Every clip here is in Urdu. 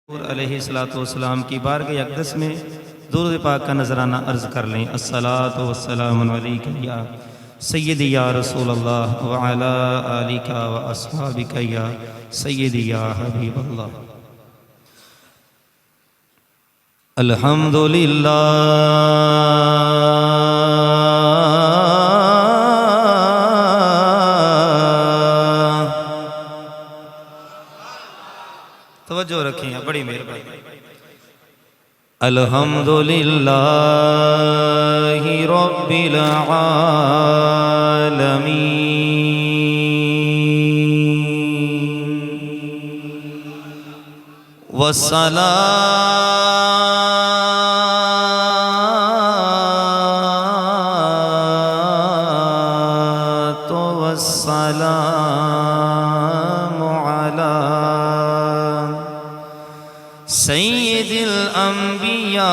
علیہ السلام کی بارگاہ اقدس میں درود پاک کا نذرانہ عرض کر لیں۔ الصلاۃ والسلام علیک یا سیدی یا رسول اللہ وعلی آلک و اصحابک یا سیدی یا حبیب اللہ۔ الحمدللہ توجہ رکھیں، بڑی مہربانی۔ الحمدللہ رب العالمین والصلاة والسلام علی سید الانبیاء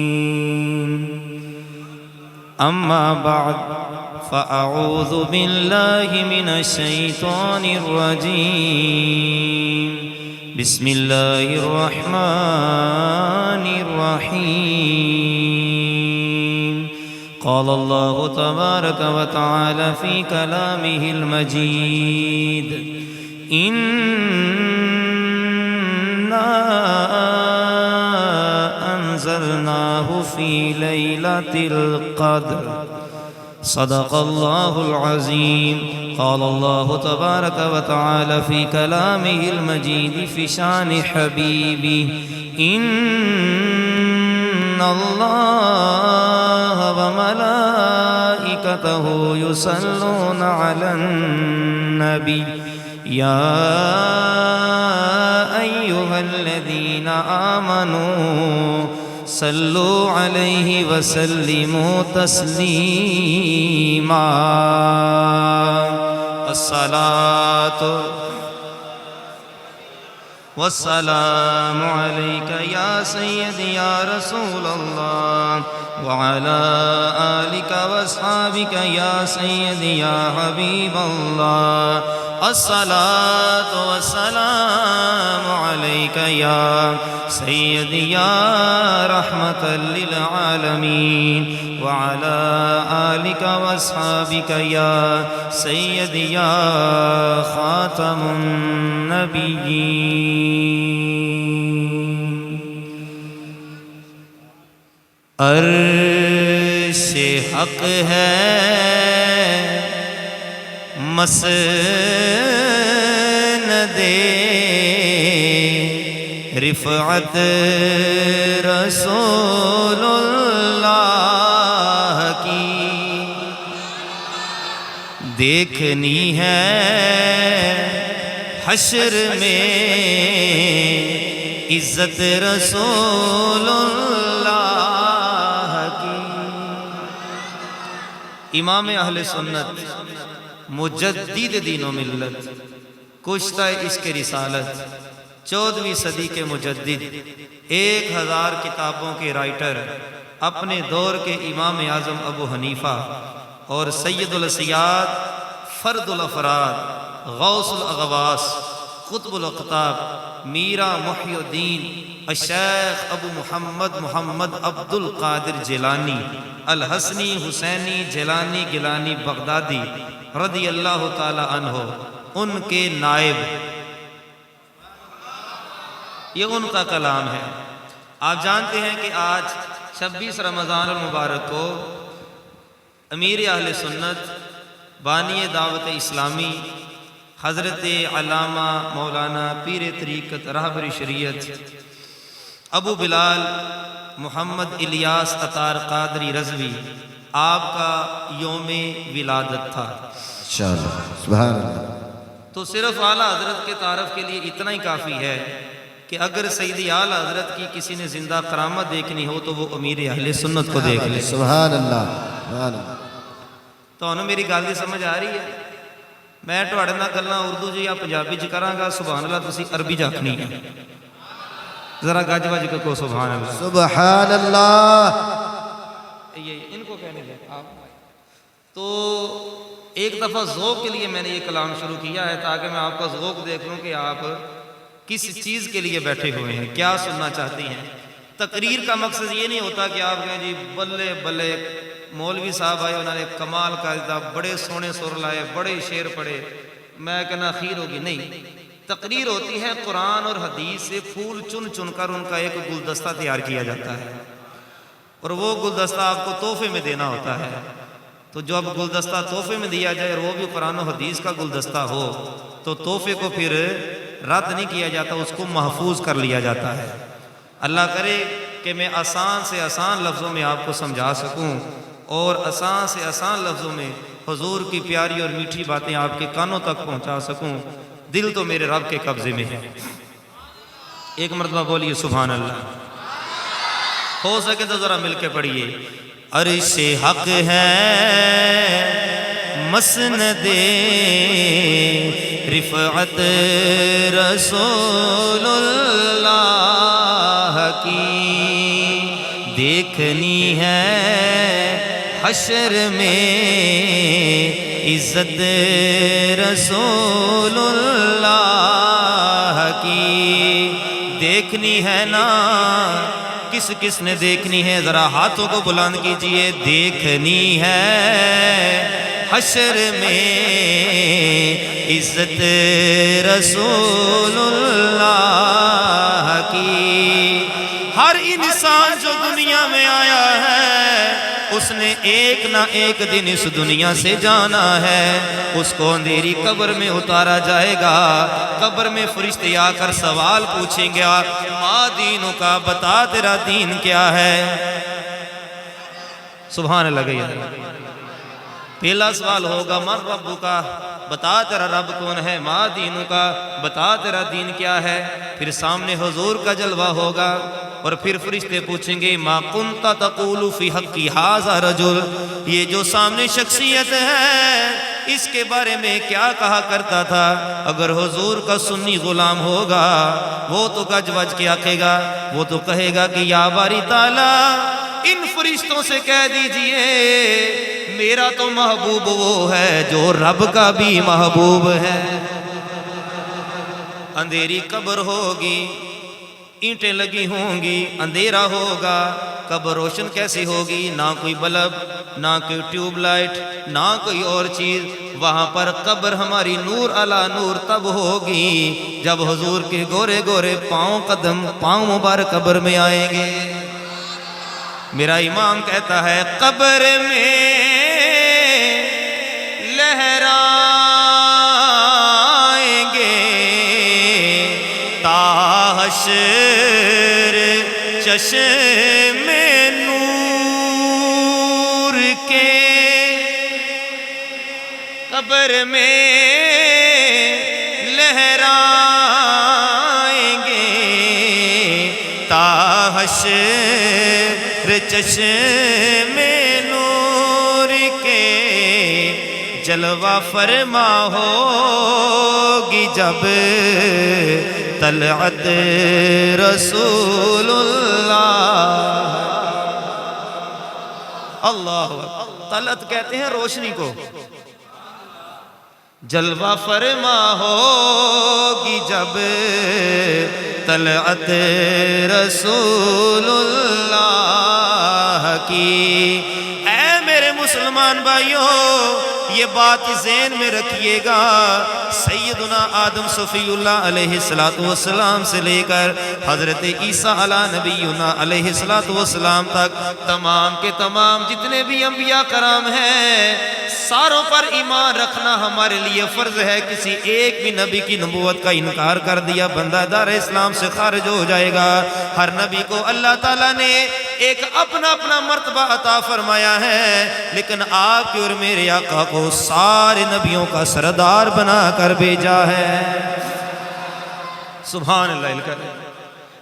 والمرسلین اما بعد فاعوذ باللہ من الشیطان الرجیم بسم اللہ الرحمن الرحیم قال اللہ تبارک و تعالی فی کلامہ المجید انا انزلناہ فی لیلۃ القدر صدق اللہ العظیم قال اللہ تبارک و تعالی فی کلامہ المجید فی شان حبیبہ ان اللہ وملائکتہ یصلون علی النبی یا ایہا الذین آمنوا صلوا علیہ وسلموا تسلیما الصلاۃ والسلام علیک یا سیدی یا رسول اللہ وعلی آلک واصحابک یا سیدی یا حبیب اللہ الصلاۃ والسلام علیک یا سیدی یا رحمت للعالمین وعلی آلک واصحابک یا سیدی یا خاتم النبیین۔ عرش حق ہے مسند رفعت رسول اللہ کی دیکھنی ہے حشر میں عزت رسول اللہ کی۔ امام اہل سنت مجدد دین و ملت کشتہ عشق رسالت 14ویں صدی کے مجدد 1000 کتابوں کے رائٹر اپنے دور کے امام اعظم ابو حنیفہ اور سید الاسیاد فرد الافراد غوث الاغواس قطب الاقطاب میرا محی الدین الشیخ ابو محمد عبد القادر جیلانی الحسنی حسینی جیلانی گیلانی بغدادی رضی اللہ تعالی عنہ ان کے نائب، یہ ان کا کلام ہے۔ آپ جانتے ہیں کہ آج 26 رمضان المبارک کو امیر اہل سنت بانی دعوت اسلامی حضرت علامہ مولانا پیر طریقت رہبر شریعت ابو بلال محمد الیاس عطار قادری رضوی آپ کا یوم ولادت تھا۔ انشاءاللہ سبحان اللہ۔ تو صرف اعلیٰ حضرت کے تعارف کے لیے اتنا ہی کافی ہے کہ اگر سیدی اعلیٰ حضرت کی کسی نے زندہ کرامت دیکھنی ہو تو وہ امیر اہل سنت کو دیکھ لے۔ سبحان اللہ سبحان اللہ۔ تو انہوں میری گل دی سمجھ آ رہی ہے؟ میں تواڈے نال گلاں اردو جی یا پنجابی چ کراں گا، سبحان اللہ تسی عربی چ آکھنی ہے۔ ذرا گج بج کے کو سبحان اللہ۔ سبحان اللہ۔ یہ ان کو کہنے دیں آپ۔ تو ایک دفعہ ذوق کے لیے میں نے یہ کلام شروع کیا ہے تاکہ میں آپ کا ذوق دیکھ لوں کہ آپ کس چیز کے لیے بیٹھے ہوئے ہیں، کیا سننا چاہتی ہیں۔ تقریر کا مقصد یہ نہیں ہوتا کہ آپ کہیں جی بلے بلے مولوی صاحب آئے انہوں نے کمال کر دیا، بڑے سونے سر لائے، بڑے شعر پڑھے، میں کہنا خیر ہوگی، نہیں۔ تقریر ہوتی ہے قرآن اور حدیث سے پھول چن چن کر ان کا ایک گلدستہ تیار کیا جاتا ہے، اور وہ گلدستہ آپ کو تحفے میں دینا ہوتا ہے۔ تو جو اب گلدستہ تحفے میں دیا جائے اور وہ بھی قرآن و حدیث کا گلدستہ ہو تو تحفے کو پھر رد نہیں کیا جاتا، اس کو محفوظ کر لیا جاتا ہے۔ اللہ کرے کہ میں آسان سے آسان لفظوں میں آپ کو سمجھا سکوں اور آسان سے آسان لفظوں میں حضور کی پیاری اور میٹھی باتیں آپ کے کانوں تک پہنچا سکوں۔ دل تو میرے رب کے قبضے میں ہے۔ ایک مرتبہ بولیے سبحان اللہ، ہو سکے تو ذرا مل کے پڑھیے۔ عرش حق ہے مسند رفعت رسول اللہ کی، دیکھنی ہے حشر میں عزت رسول اللہ کی، دیکھنی ہے نا، کس کس نے دیکھنی ہے ذرا ہاتھوں کو بلند کیجئے، دیکھنی ہے حشر میں عزت رسول اللہ کی۔ ہر انسان جو دنیا میں آیا ہے اس نے ایک نہ ایک دن اس دنیا سے جانا ہے، اس کو اندھیری قبر میں اتارا جائے گا، قبر میں فرشتے آ کر سوال پوچھیں گے، ما دینوں کا، بتا تیرا دین کیا ہے۔ سبحان اللہ۔ پہلا سوال ہوگا من رب کا، بتا تیرا رب کون ہے، ما دینوں کا، بتا تیرا دین کیا ہے۔ پھر سامنے حضور کا جلوہ ہوگا اور پھر فرشتے پوچھیں گے ما کنت تقول فی حقی ھذا رجل، یہ جو سامنے شخصیت ہے اس کے بارے میں کیا کہا کرتا تھا۔ اگر حضور کا سنی غلام ہوگا وہ تو گج وج کے آکے گا، وہ تو کہے گا کہ یا باری تعالیٰ ان فرشتوں سے کہہ دیجئے میرا تو محبوب وہ ہے جو رب کا بھی محبوب ہے۔ اندھیری قبر ہوگی، اینٹیں لگی ہوں گی، اندھیرا ہوگا، قبر روشن کیسی ہوگی، نہ کوئی بلب، نہ کوئی ٹیوب لائٹ، نہ کوئی اور چیز، وہاں پر قبر ہماری نور علی نور تب ہوگی جب حضور کے گورے گورے پاؤں مبارک قبر میں آئیں گے۔ میرا امام کہتا ہے قبر میں لہرائیں گے تا حشر چشم نور کے، قبر میں لہرائیں گے تا حشر چشم نور کے، جلوہ فرما ہوگی جب طلعت رسول اللہ۔ اللہ طلعت کہتے ہیں روشنی کو، جلوہ فرما ہوگی جب طلعت رسول اللہ کی۔ اے میرے مسلمان بھائیوں یہ بات ذہن میں رکھیے گا، سیدنا آدم صفی اللہ علیہ السلام سے لے کر حضرت عیسیٰ علیہ نبینا علیہ السلام تک تمام کے تمام جتنے بھی انبیاء کرام ہیں ساروں پر ایمان رکھنا ہمارے لیے فرض ہے۔ کسی ایک بھی نبی کی نبوت کا انکار کر دیا بندہ دار اسلام سے خارج ہو جائے گا۔ ہر نبی کو اللہ تعالیٰ نے ایک اپنا مرتبہ عطا فرمایا ہے، لیکن آپ کے اور میرے آقا کو سارے نبیوں کا سردار بنا کر بھیجا ہے۔ سبحان اللہ۔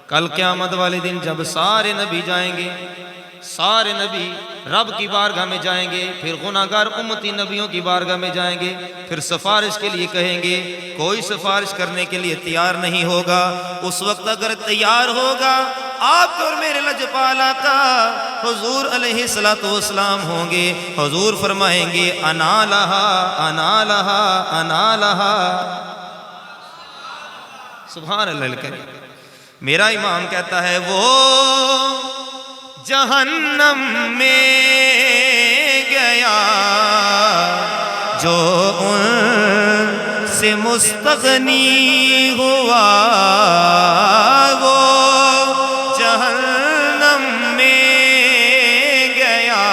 کل قیامت والے دن جب سارے نبی جائیں گے، سارے نبی رب کی بارگاہ میں جائیں گے، پھر گناہگار امتی نبیوں کی بارگاہ میں جائیں گے، پھر سفارش کے لیے کہیں گے، کوئی سفارش کرنے کے لیے تیار نہیں ہوگا۔ اس وقت اگر تیار ہوگا آپ کے اور میرے لجپال آقا حضور علیہ السلام ہوں گے، حضور فرمائیں گے انا لہا انا لہا انا لہا۔ سبحان اللہ الکریم۔ میرا امام کہتا ہے وہ جہنم میں گیا جو ان سے مستغنی ہوا، وہ جہنم میں گیا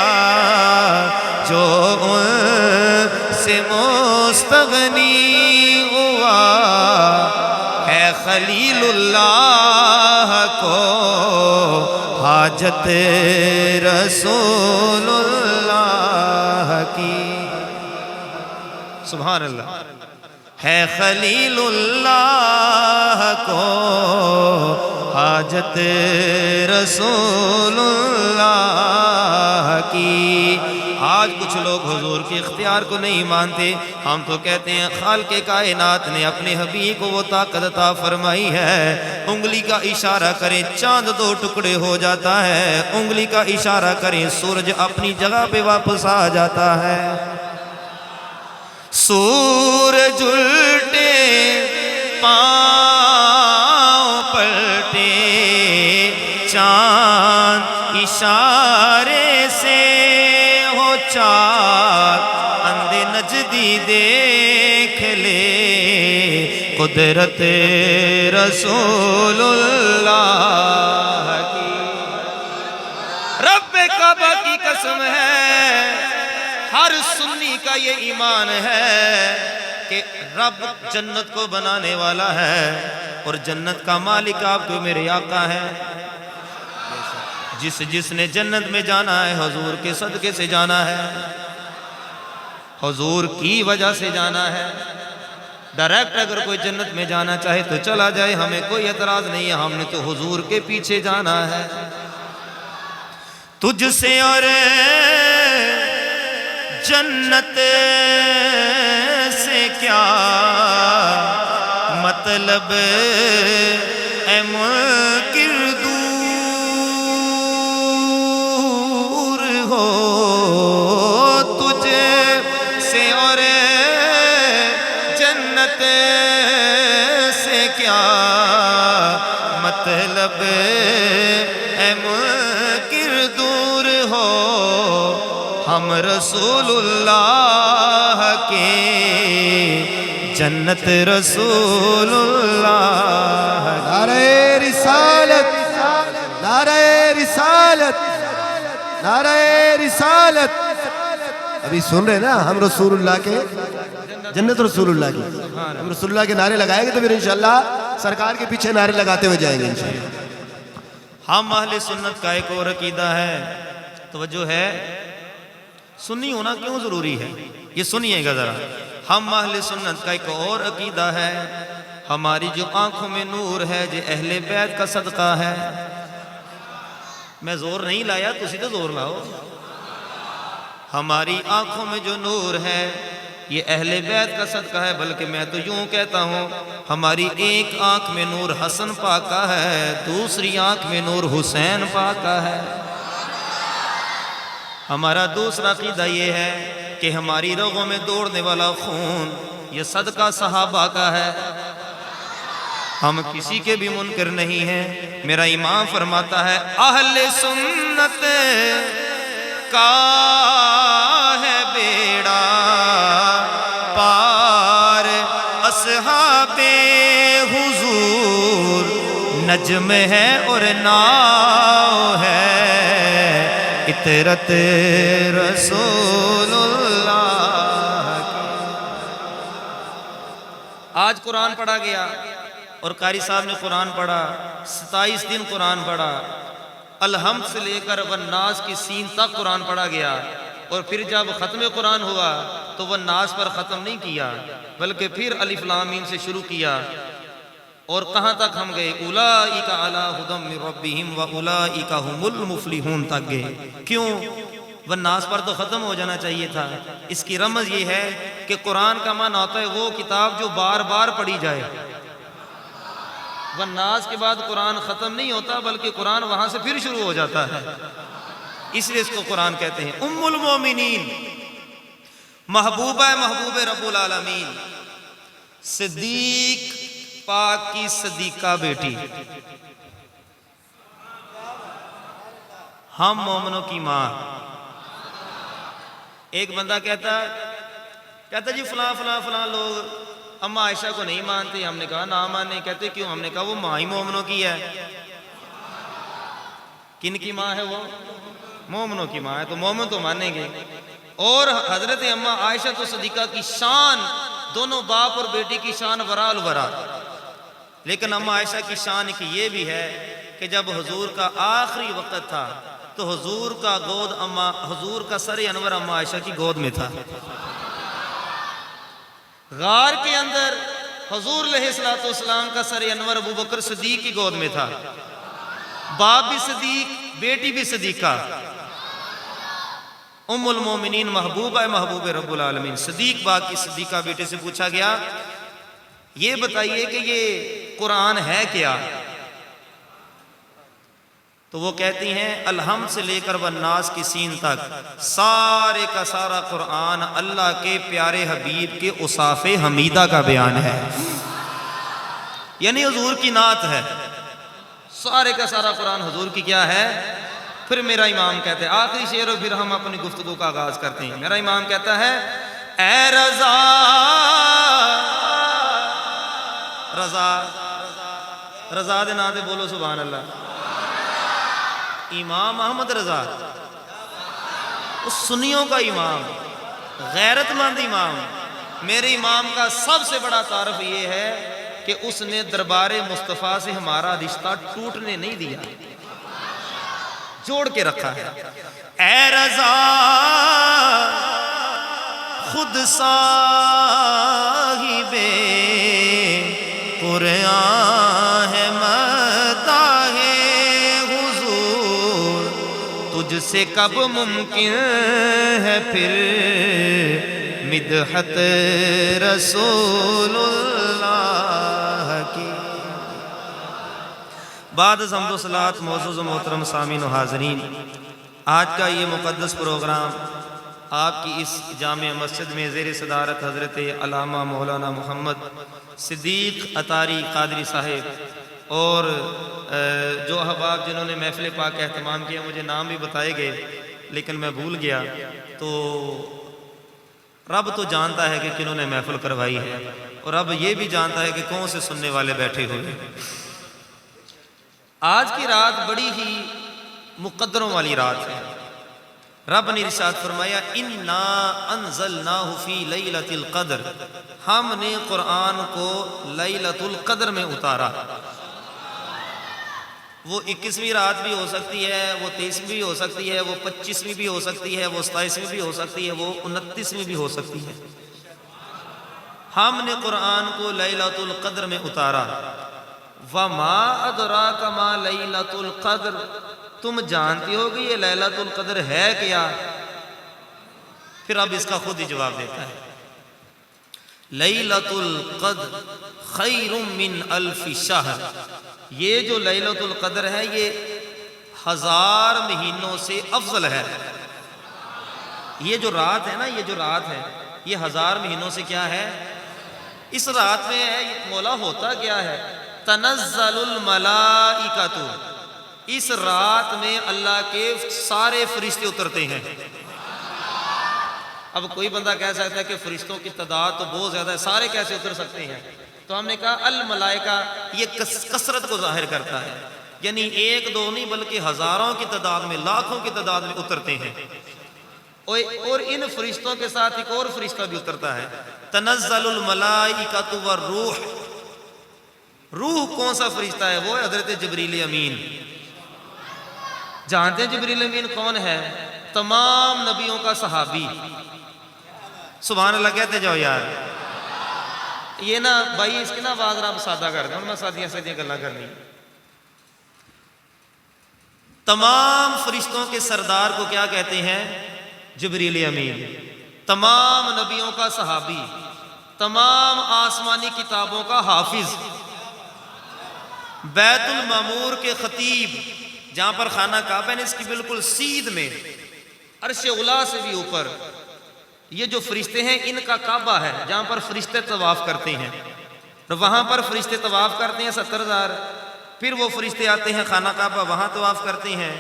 جو ان سے مستغنی ہوا، ہے خلیل اللہ کو حاجت رسول اللہ کی۔ سبحان اللہ۔ ہے خلیل اللہ کو حاجت رسول اللہ کی۔ آج کچھ لوگ حضور کے اختیار کو نہیں مانتے، ہم تو کہتے ہیں خالق کائنات نے اپنے حبیب کو وہ طاقت عطا فرمائی ہے، انگلی کا اشارہ کریں چاند 2 ٹکڑے ہو جاتا ہے، انگلی کا اشارہ کریں سورج اپنی جگہ پہ واپس آ جاتا ہے۔ سورج الٹے پاؤں پلٹے چاند اشارے سے ہو چار، اندھے نجدی دیکھ لے قدرت رسول اللہ کی۔ رب کعبہ کی قسم ہے، ہر سنی کا یہ ایمان ہے کہ رب جنت کو بنانے والا ہے اور جنت کا مالک آپ کو میرے آقا ہے۔ جس نے جنت میں جانا ہے حضور کے صدقے سے جانا ہے، حضور کی وجہ سے جانا ہے۔ ڈائریکٹ اگر کوئی جنت میں جانا چاہے تو چلا جائے، ہمیں کوئی اعتراض نہیں ہے، ہم نے تو حضور کے پیچھے جانا ہے۔ تجھ سے اور جنت سے کیا مطلب اے منکر دور ہو، تجھ سے اور جنت سے کیا مطلب اے منکر دور ہو، ہم رسول اللہ کے جنت رسول اللہ۔ نعرہ رسالت، نعرہ رسالت، نعرہ رسالت۔ ابھی سن رہے ہیں نا ہم رسول اللہ کے جنت رسول اللہ کی، ہم رسول اللہ کے نعرے لگائیں گے تو پھر انشاءاللہ سرکار کے پیچھے نعرے لگاتے ہوئے جائیں گے انشاءاللہ۔ ہم اہل سنت کا ایک اور عقیدہ ہے، توجہ ہے، سنی ہونا کیوں ضروری ہے یہ سنیے گا ذرا۔ ہم اہل سنت کا ایک اور عقیدہ ہے، ہماری جو آنکھوں میں نور ہے جو اہل بیت کا صدقہ ہے۔ میں زور نہیں لایا، تسی تو زور لاؤ۔ ہماری آنکھوں میں جو نور ہے یہ اہل بیت کا صدقہ ہے، بلکہ میں تو یوں کہتا ہوں ہماری ایک آنکھ میں نور حسن پاک کا ہے، دوسری آنکھ میں نور حسین پاک کا ہے۔ ہمارا دوسرا عقیدہ یہ ہے کہ ہماری رگوں میں دوڑنے والا خون یہ صدقہ صحابہ کا ہے، ہم کسی کے بھی منکر نہیں ہیں۔ میرا امام فرماتا ہے اہل سنت کا ہے بیڑا پار، اصحاب حضور نجم ہے اور ناؤ ہے، اطرت رسول اللہ کی۔ آج قرآن پڑھا گیا اور قاری صاحب نے قرآن پڑھا، 27 دن قرآن پڑھا، الحمد سے لے کر والناس کی سین تک قرآن پڑھا گیا، اور پھر جب ختم قرآن ہوا تو والناس پر ختم نہیں کیا بلکہ پھر الف لام میم سے شروع کیا، اور کہاں تک ہم گئے؟ اولئک علی ھدی من ربہم واولئک ھم المفلحون تک گئے۔ کیوں؟ والناس پر تو ختم ہو جانا چاہیے تھا۔ اس کی رمز یہ ہے کہ قرآن کا معنی ہوتا ہے وہ کتاب جو بار بار پڑھی جائے، والناس کے بعد قرآن ختم نہیں ہوتا بلکہ قرآن وہاں سے پھر شروع ہو جاتا ہے، اس لیے اس کو قرآن کہتے ہیں۔ ام المومنین، محبوبہ محبوب رب العالمین، صدیق پاک کی صدیقہ بیٹی، ہم مومنوں کی ماں۔ ایک بندہ کہتا جی فلاں فلاں فلاں لوگ اما عائشہ کو نہیں مانتے، ہم نے کہا نہ ماننے، کہتے کیوں؟ ہم نے کہا وہ ماں ہی مومنوں کی ہے۔ کن کی ماں ہے وہ؟ مومنوں کی ماں ہے، تو مومن تو مانیں گے۔ اور حضرت اما عائشہ تو صدیقہ کی شان، دونوں باپ اور بیٹی کی شان ورا الورا، لیکن اما عائشہ کی شان ایک یہ بھی ہے کہ جب حضور کا آخری وقت تھا تو حضور کا گود حضور کا سر انور اما عائشہ کی گود میں تھا۔ غار کے اندر حضور علیہ السلام کا سر انور ابو بکر صدیق کی گود میں تھا، باپ بھی صدیق، بیٹی بھی صدیقہ۔ ام المومنین محبوبہ محبوب رب العالمین، صدیق باپ کی صدیقہ بیٹے سے پوچھا گیا یہ بتائیے کہ یہ قرآن ہے کیا؟ تو وہ کہتی ہیں الحمد سے لے کر والناس کی سین تک سارے کا سارا قرآن اللہ کے پیارے حبیب کے اوصاف حمیدہ کا بیان ہے، یعنی حضور کی نعت ہے۔ سارے کا سارا قرآن حضور کی کیا ہے؟ پھر میرا امام کہتے ہیں آخری شعر، اور پھر ہم اپنی گفتگو کا آغاز کرتے ہیں۔ میرا امام کہتا ہے اے رضا رضا رضا دے نام تے بولو سبحان اللہ۔ امام احمد رضا اس سنیوں کا امام، غیرت مند امام۔ میرے امام کا سب سے بڑا تعارف یہ ہے کہ اس نے دربار مصطفیٰ سے ہمارا رشتہ ٹوٹنے نہیں دیا، جوڑ کے رکھا ہے۔ اے رضا خود صاحب قرآن ہے، مداح حضور تجھ سے کب ممکن ہے پھر مدحت رسول اللہ کی۔ بعد از حمد و صلوات معزز و محترم سامعین و حاضرین، آج کا یہ مقدس پروگرام آپ کی اس جامع مسجد میں زیر صدارت حضرت علامہ مولانا محمد صدیق اطاری قادری صاحب اور جو احباب جنہوں نے محفل پاک کا اہتمام کیا، مجھے نام بھی بتائے گئے لیکن میں بھول گیا، تو رب تو جانتا ہے کہ کنہوں نے محفل کروائی ہے، اور رب یہ بھی جانتا ہے کہ کون سے سننے والے بیٹھے ہوئے۔ آج کی رات بڑی ہی مقدروں والی رات ہے۔ رب نے ارشاد فرمایا اِنَّا أَنزَلْنَاهُ فِي لَيْلَةِ الْقَدْرِ، ہم نے قرآن کو لیلۃ القدر میں اتارا۔ وہ 21ویں رات بھی ہو سکتی ہے، وہ 23ویں بھی ہو سکتی ہے، وہ 25ویں بھی ہو سکتی ہے، وہ 27ویں بھی ہو سکتی ہے، وہ 29ویں بھی ہو سکتی ہے۔ ہم نے قرآن کو لیلۃ القدر میں اتارا۔ وَمَا أَدْرَاكَ مَا لَيْلَةُ الْقَدْرِ، تم جانتی ہو کہ یہ لیلۃ القدر ہے کیا؟ پھر اب اس کا خود ہی جواب دیتا ہے لیلۃ القدر خیر من الف شہر، یہ جو لیلۃ القدر ہے یہ 1000 مہینوں سے افضل ہے۔ یہ جو رات ہے نا، یہ جو رات ہے یہ 1000 مہینوں سے کیا ہے؟ اس رات میں مولا ہوتا کیا ہے؟ تنزل الملائکۃ، اس رات میں اللہ کے سارے فرشتے اترتے ہیں۔ اب کوئی بندہ کہہ سکتا ہے کہ فرشتوں کی تعداد تو بہت زیادہ ہے، سارے کیسے اتر سکتے ہیں؟ تو ہم نے کہا الملائکہ، یہ کثرت کو ظاہر کرتا ہے، یعنی ایک دو نہیں بلکہ ہزاروں کی تعداد میں، لاکھوں کی تعداد میں اترتے ہیں۔ اور ان فرشتوں کے ساتھ ایک اور فرشتہ بھی اترتا ہے، تنزل الملائکۃ والروح۔ روح کون سا فرشتہ ہے؟ وہ ہے حضرت جبریل امین۔ جانتے ہیں جبریل امین کون ہے؟ تمام نبیوں کا صحابی۔ سبحان اللہ کہتے جاؤ یار۔ یہ نا بھائی اس کی نا آواز آپ سادہ کر دیں، میں سادیاں گلا کرنی۔ تمام فرشتوں کے سردار کو کیا کہتے ہیں؟ جبریل امین۔ تمام نبیوں کا صحابی، تمام آسمانی کتابوں کا حافظ، بیت المعمور کے خطیب جہاں پر خانہ کعبہ ہے، اس کی بالکل سیدھ میں عرش اولا سے بھی اوپر یہ جو فرشتے ہیں ان کا کعبہ ہے، جہاں پر فرشتے طواف کرتے ہیں، اور وہاں پر فرشتے طواف کرتے ہیں 70,000. پھر وہ فرشتے آتے ہیں خانہ کعبہ، وہاں طواف کرتے ہیں،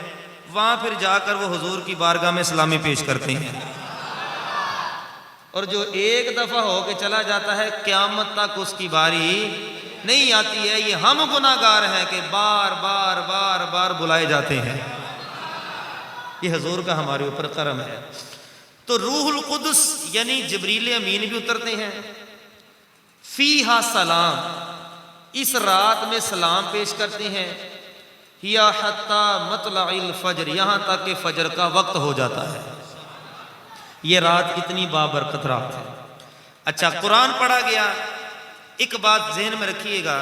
وہاں پھر جا کر وہ حضور کی بارگاہ میں سلامی پیش کرتے ہیں. اور جو ایک دفعہ ہو کے چلا جاتا ہے قیامت تک اس کی باری نہیں آتی ہے. یہ ہم گناہ گار ہیں کہ بار بار بار بار بلائے جاتے ہیں. یہ حضور کا ہمارے اوپر کرم ہے. تو روح القدس یعنی جبریل امین بھی اترتے ہیں. فیہا سلام، اس رات میں سلام پیش کرتے ہیں. ہیا حتی مطلع الفجر، یہاں تک کہ فجر کا وقت ہو جاتا ہے. یہ رات اتنی بابرکت رات ہے. اچھا، قرآن پڑھا گیا. ایک بات ذہن میں رکھیے گا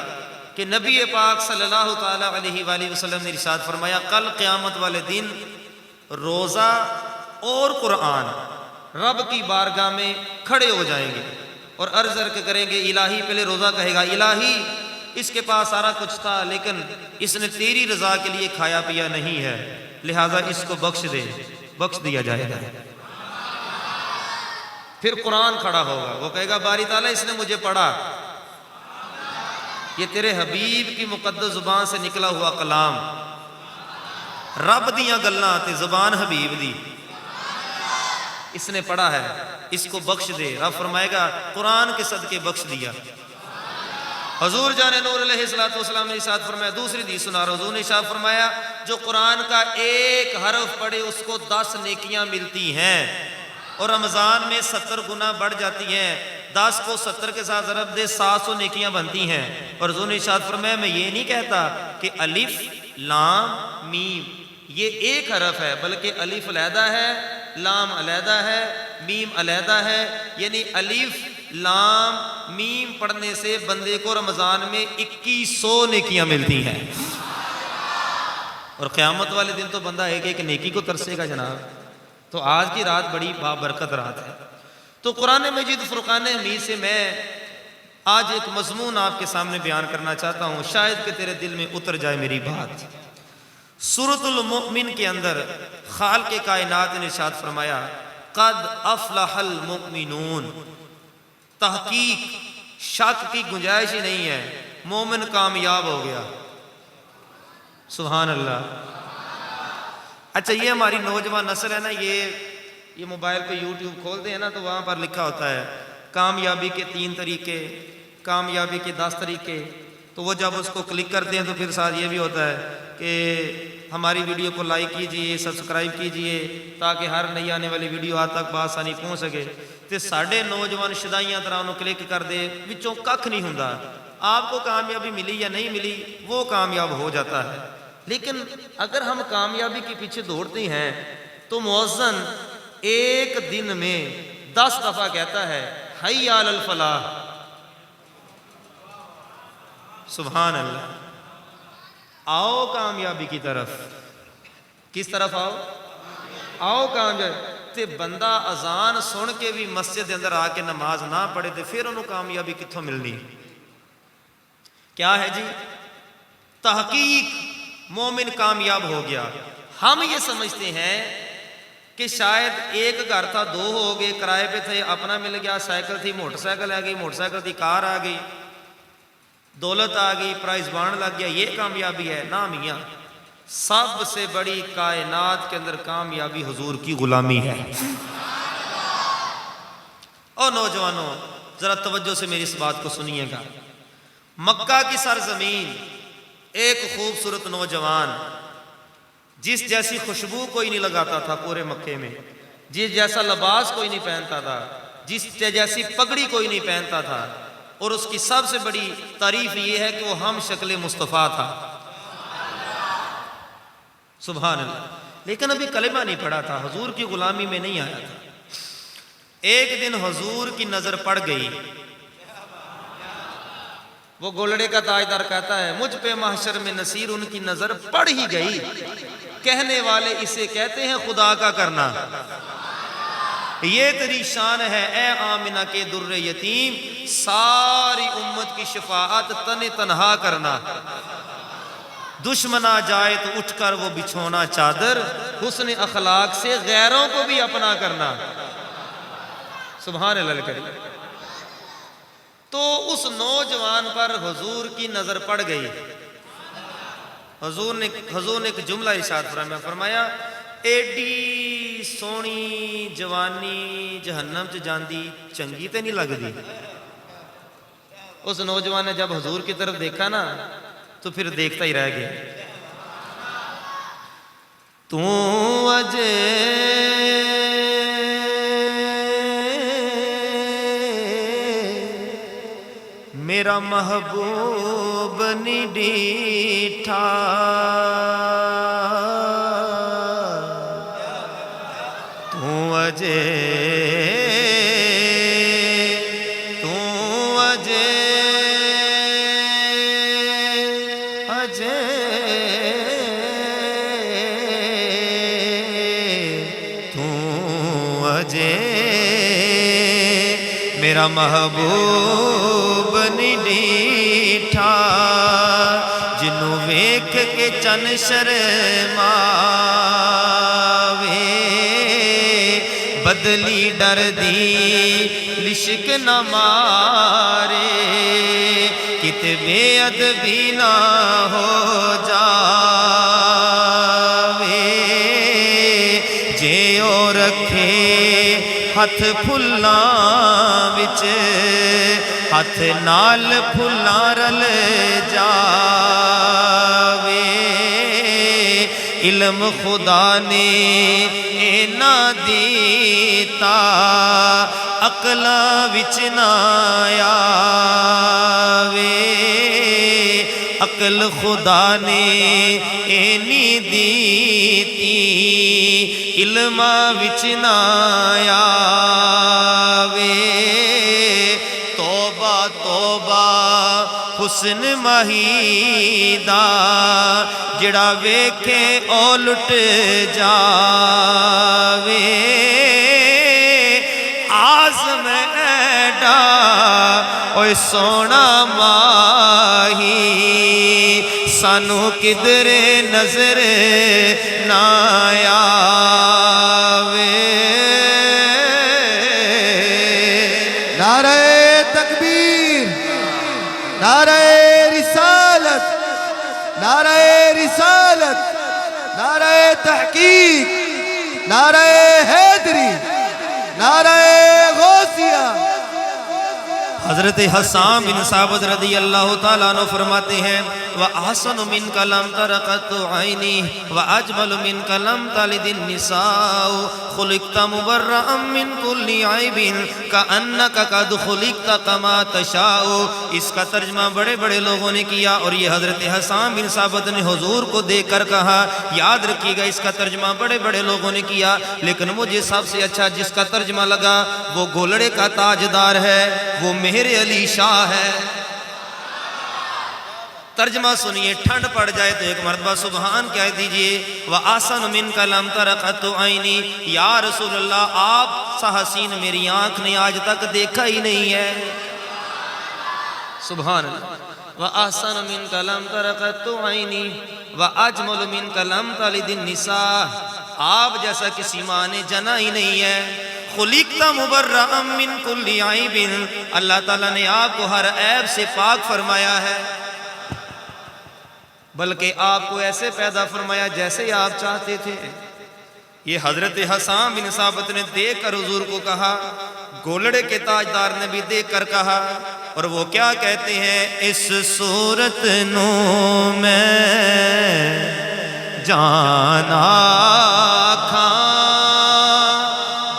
کہ نبی پاک صلی اللہ تعالیٰ علیہ وآلہ وسلم نے ارشاد فرمایا کل قیامت والے دن روزہ اور قرآن رب کی بارگاہ میں کھڑے ہو جائیں گے اور عرض کریں گے الہی. پہلے روزہ کہے گا الہی اس کے پاس سارا کچھ تھا لیکن اس نے تیری رضا کے لیے کھایا پیا نہیں ہے، لہٰذا اس کو بخش دے. بخش دیا جائے گا. پھر قرآن کھڑا ہوگا، وہ کہے گا باری تعالیٰ اس نے مجھے پڑھا، یہ تیرے حبیب کی مقدس زبان سے نکلا ہوا کلام، رب دیاں گلاں تے زبان حبیب دی، اس نے پڑھا ہے، اس کو بخش دے. رب فرمائے گا قرآن کے صدقے بخش دیا. حضور جان نور علیہ السلام نے ارشاد فرمایا، دوسری حدیث سنا، حضور نے ارشاد فرمایا جو قرآن کا ایک حرف پڑھے اس کو 10 نیکیاں ملتی ہیں، اور رمضان میں 70 گنا بڑھ جاتی ہیں. 10 کو 70 کے ساتھ ضرب دے 700 نیکیاں بنتی ہیں. اور حضور نے ارشاد فرمایا میں یہ نہیں کہتا کہ الف لام میم یہ ایک حرف ہے، بلکہ الف علیحدہ ہے، لام علیحدہ ہے، میم علیحدہ ہے. یعنی الف لام میم پڑھنے سے بندے کو رمضان میں 2100 نیکیاں ملتی ہیں. اور قیامت والے دن تو بندہ ایک ایک نیکی کو ترسے گا جناب. تو آج کی رات بڑی بابرکت رات ہے. تو قرآن مجید فرقان حمید سے میں آج ایک مضمون آپ کے سامنے بیان کرنا چاہتا ہوں، شاید کہ تیرے دل میں اتر جائے میری بات. سورۃ المؤمن کے اندر خالق کائنات نے ارشاد فرمایا قد افلح المؤمنون، تحقیق شک کی گنجائش ہی نہیں ہے، مومن کامیاب ہو گیا. سبحان اللہ. اچھا، یہ ہماری نوجوان نسل ہے نا، یہ موبائل پہ یوٹیوب کھولتے ہیں نا تو وہاں پر لکھا ہوتا ہے کامیابی کے 3 طریقے، کامیابی کے 10 طریقے. تو وہ جب اس کو کلک کرتے ہیں تو پھر ساتھ یہ بھی ہوتا ہے کہ ہماری ویڈیو کو لائک کیجئے، سبسکرائب کیجئے تاکہ ہر نئی آنے والی ویڈیو آپ تک بآسانی پہنچ سکے. تے ساڈے نوجوان شدائیاں طرح انہوں کلک کر دے، وچوں ککھ نہیں ہوندا. آپ کو کامیابی ملی یا نہیں ملی وہ کامیاب ہو جاتا ہے. لیکن اگر ہم کامیابی کے پیچھے دوڑتے ہیں تو مؤذن ایک دن میں 10 دفعہ کہتا ہے حی علی الفلاح. سبحان اللہ. آؤ کامیابی کی طرف. کس طرف آؤ؟ آؤ کامیابی. تے بندہ اذان سن کے بھی مسجد اندر آ کے نماز نہ پڑھے تے پھر انہوں کامیابی کتھوں ملنی؟ کیا ہے جی؟ تحقیق مومن کامیاب ہو گیا. ہم یہ سمجھتے ہیں کہ شاید ایک گھر تھا 2 ہو گئے، کرائے پہ تھے، اپنا مل گیا، سائیکل تھی موٹر سائیکل آ گئی، موٹر سائیکل تھی کار آ گئی، دولت آ گئی، پرائز بانڈ لگ گیا، یہ کامیابی ہے؟ نا میاں، سب سے بڑی کائنات کے اندر کامیابی حضور کی غلامی ہے. اور نوجوانوں ذرا توجہ سے میری اس بات کو سنیے گا. مکہ کی سرزمین، ایک خوبصورت نوجوان جس جیسی خوشبو کوئی نہیں لگاتا تھا پورے مکے میں، جس جیسا لباس کوئی نہیں پہنتا تھا، جس جیسی پگڑی کوئی نہیں پہنتا تھا، اور اس کی سب سے بڑی تعریف یہ ہے کہ وہ ہم شکل مصطفیٰ تھا. سبحان اللہ. لیکن ابھی کلمہ نہیں پڑھا تھا، حضور کی غلامی میں نہیں آیا تھا. ایک دن حضور کی نظر پڑ گئی. وہ گولڑے کا تاجدار کہتا ہے مجھ پہ محشر میں نصیر ان کی نظر پڑ ہی گئی، کہنے والے اسے کہتے ہیں خدا کا کرنا. یہ تیری شان ہے اے آمنہ کے در یتیم، ساری امت کی شفاعت تن تنہا کرنا. دشمن آ جائے تو اٹھ کر وہ بچھونا چادر، حسن اخلاق سے غیروں کو بھی اپنا کرنا۔ سبحان اللہ الکریم۔ تو اس نوجوان پر حضور کی نظر پڑ گئی۔ حضور نے ایک جملہ ارشاد فرمایا، ایڈی سونی جوانی جہنم چ جاندی چنگی تے نہیں لگدی۔ اس نوجوان نے جب حضور کی طرف دیکھا نا تو پھر دیکھتا ہی رہ گیا۔ تو اجے میرا محبوب نہیں ڈیٹھا، تو اجے میرا محبوب نہیں ڈیٹھا، جنوں ویکھ کے چن شرماوے، بدلی ڈر دی لشک نہ مارے، کتے بے ادبی نہ ہو جاوے، جے او رکھے ہاتھ پھلاں وچ، ہاتھ نال پھلاں رل جاوے، علم خدا نے اینا دیتا، عقلاں وچ نہ آوے، عقل خدا نے اینی دیتی، علماں وچ نہ آوے، توبہ توبہ حسن ماہی دا، جڑا ویکھے او لٹ جاوے، آزم ایڈا اوے سونا ماہی، سانو کدھر نظر نہ آوے۔ نعرہ تکبیر، نعرہ رسالت، نعرہ رسالت، نعرہ تحقیق، نعرہ حیدری، نعرہ غوثیہ۔ حضرت حسان بن ثابت رضی اللہ تعالیٰ عنہ فرماتے ہیں، وَأَحْسَنُ مِنْكَ لَمْ تَرَ قَطُّ عَيْنِي وَأَجْمَلُ مِنْكَ لَمْ تَلِدِ النِّسَاءُ خُلِقْتَ مُبَرَّأً مِنْ كُلِّ عَيْبٍ كَأَنَّكَ قَدْ خُلِقْتَ كَمَا تَشَاءُ۔ اس کا ترجمہ بڑے بڑے لوگوں نے کیا، اور یہ حضرت حسان بن ثابت نے حضور کو دیکھ کر کہا۔ یاد رکھیے گا اس کا ترجمہ بڑے بڑے لوگوں نے کیا، لیکن مجھے سب سے اچھا جس کا ترجمہ لگا وہ گولڑے کا تاجدار ہے، وہ مہر علی شاہ ہے۔ ترجمہ سنیے، ٹھنڈ پڑ جائے تو ایک مرتبہ سبحان کہہ دیجئے۔ وَآسَنُ مِنْكَ لَمْ تَرَ قَطُّ عَيْنِي، یا رسول اللہ آپ سا حسین میری آنکھ نے آج تک دیکھا ہی نہیں ہے۔ سبحان اللہ۔ وَآسَنُ مِنْكَ لَمْ تَرَ قَطُّ عَيْنِي وَأَجْمَلُ مِنْكَ لَمْ تَلِدِ النِّسَاء، آپ جیسا کسی ماں نے جنا ہی نہیں ہے۔ خُلِقْتَ مُبَرَّأً مِنْ كُلِّ عَيْبٍ، اللہ تعالیٰ نے آپ کو ہر عیب سے پاک فرمایا ہے، بلکہ آپ کو ایسے پیدا فرمایا جیسے آپ چاہتے تھے۔ یہ حضرت حسان بن ثابت نے دیکھ کر حضور کو کہا، گولڑے کے تاجدار نے بھی دیکھ کر کہا، اور وہ کیا کہتے ہیں، اس صورت نو میں جانا کھاں،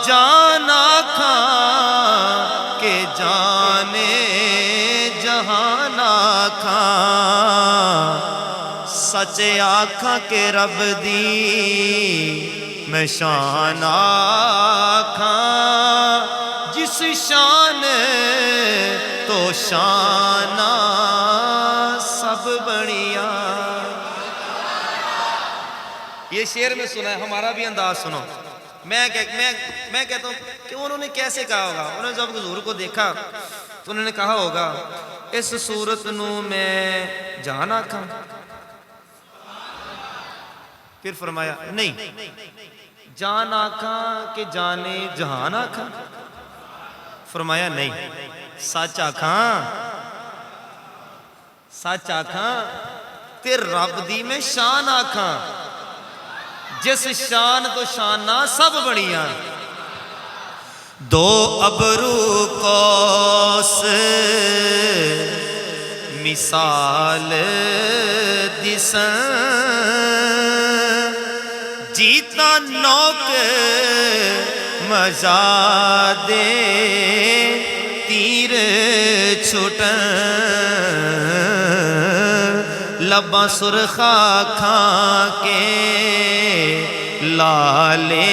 جانا کھاں کہ جانے جہانا کھاں، سچ آکھاں کہ رب دی میں شان آکھاں، جس شان تو شانہ سب بڑیا۔ یہ شعر میں سنا ہے، ہمارا بھی انداز سنو۔ میں کہتا ہوں کہ انہوں نے کیسے کہا ہوگا، انہوں نے جب حضور کو دیکھا تو انہوں نے کہا ہوگا، اس صورت نو میں جان آکھاں، پھر فرمایا نہیں، جان آکھاں کہ جانے جہان آکھاں؟ فرمایا نہیں، سچ آکھاں، سچ آکھاں تے رب دی میں شان آکھاں، جس شان تو شاناں سب بڑیاں، دو ابرو قوس مثال دسن، جیتا نوک مزا دے تیر چھٹن، لباں سرخا کھا کے لالے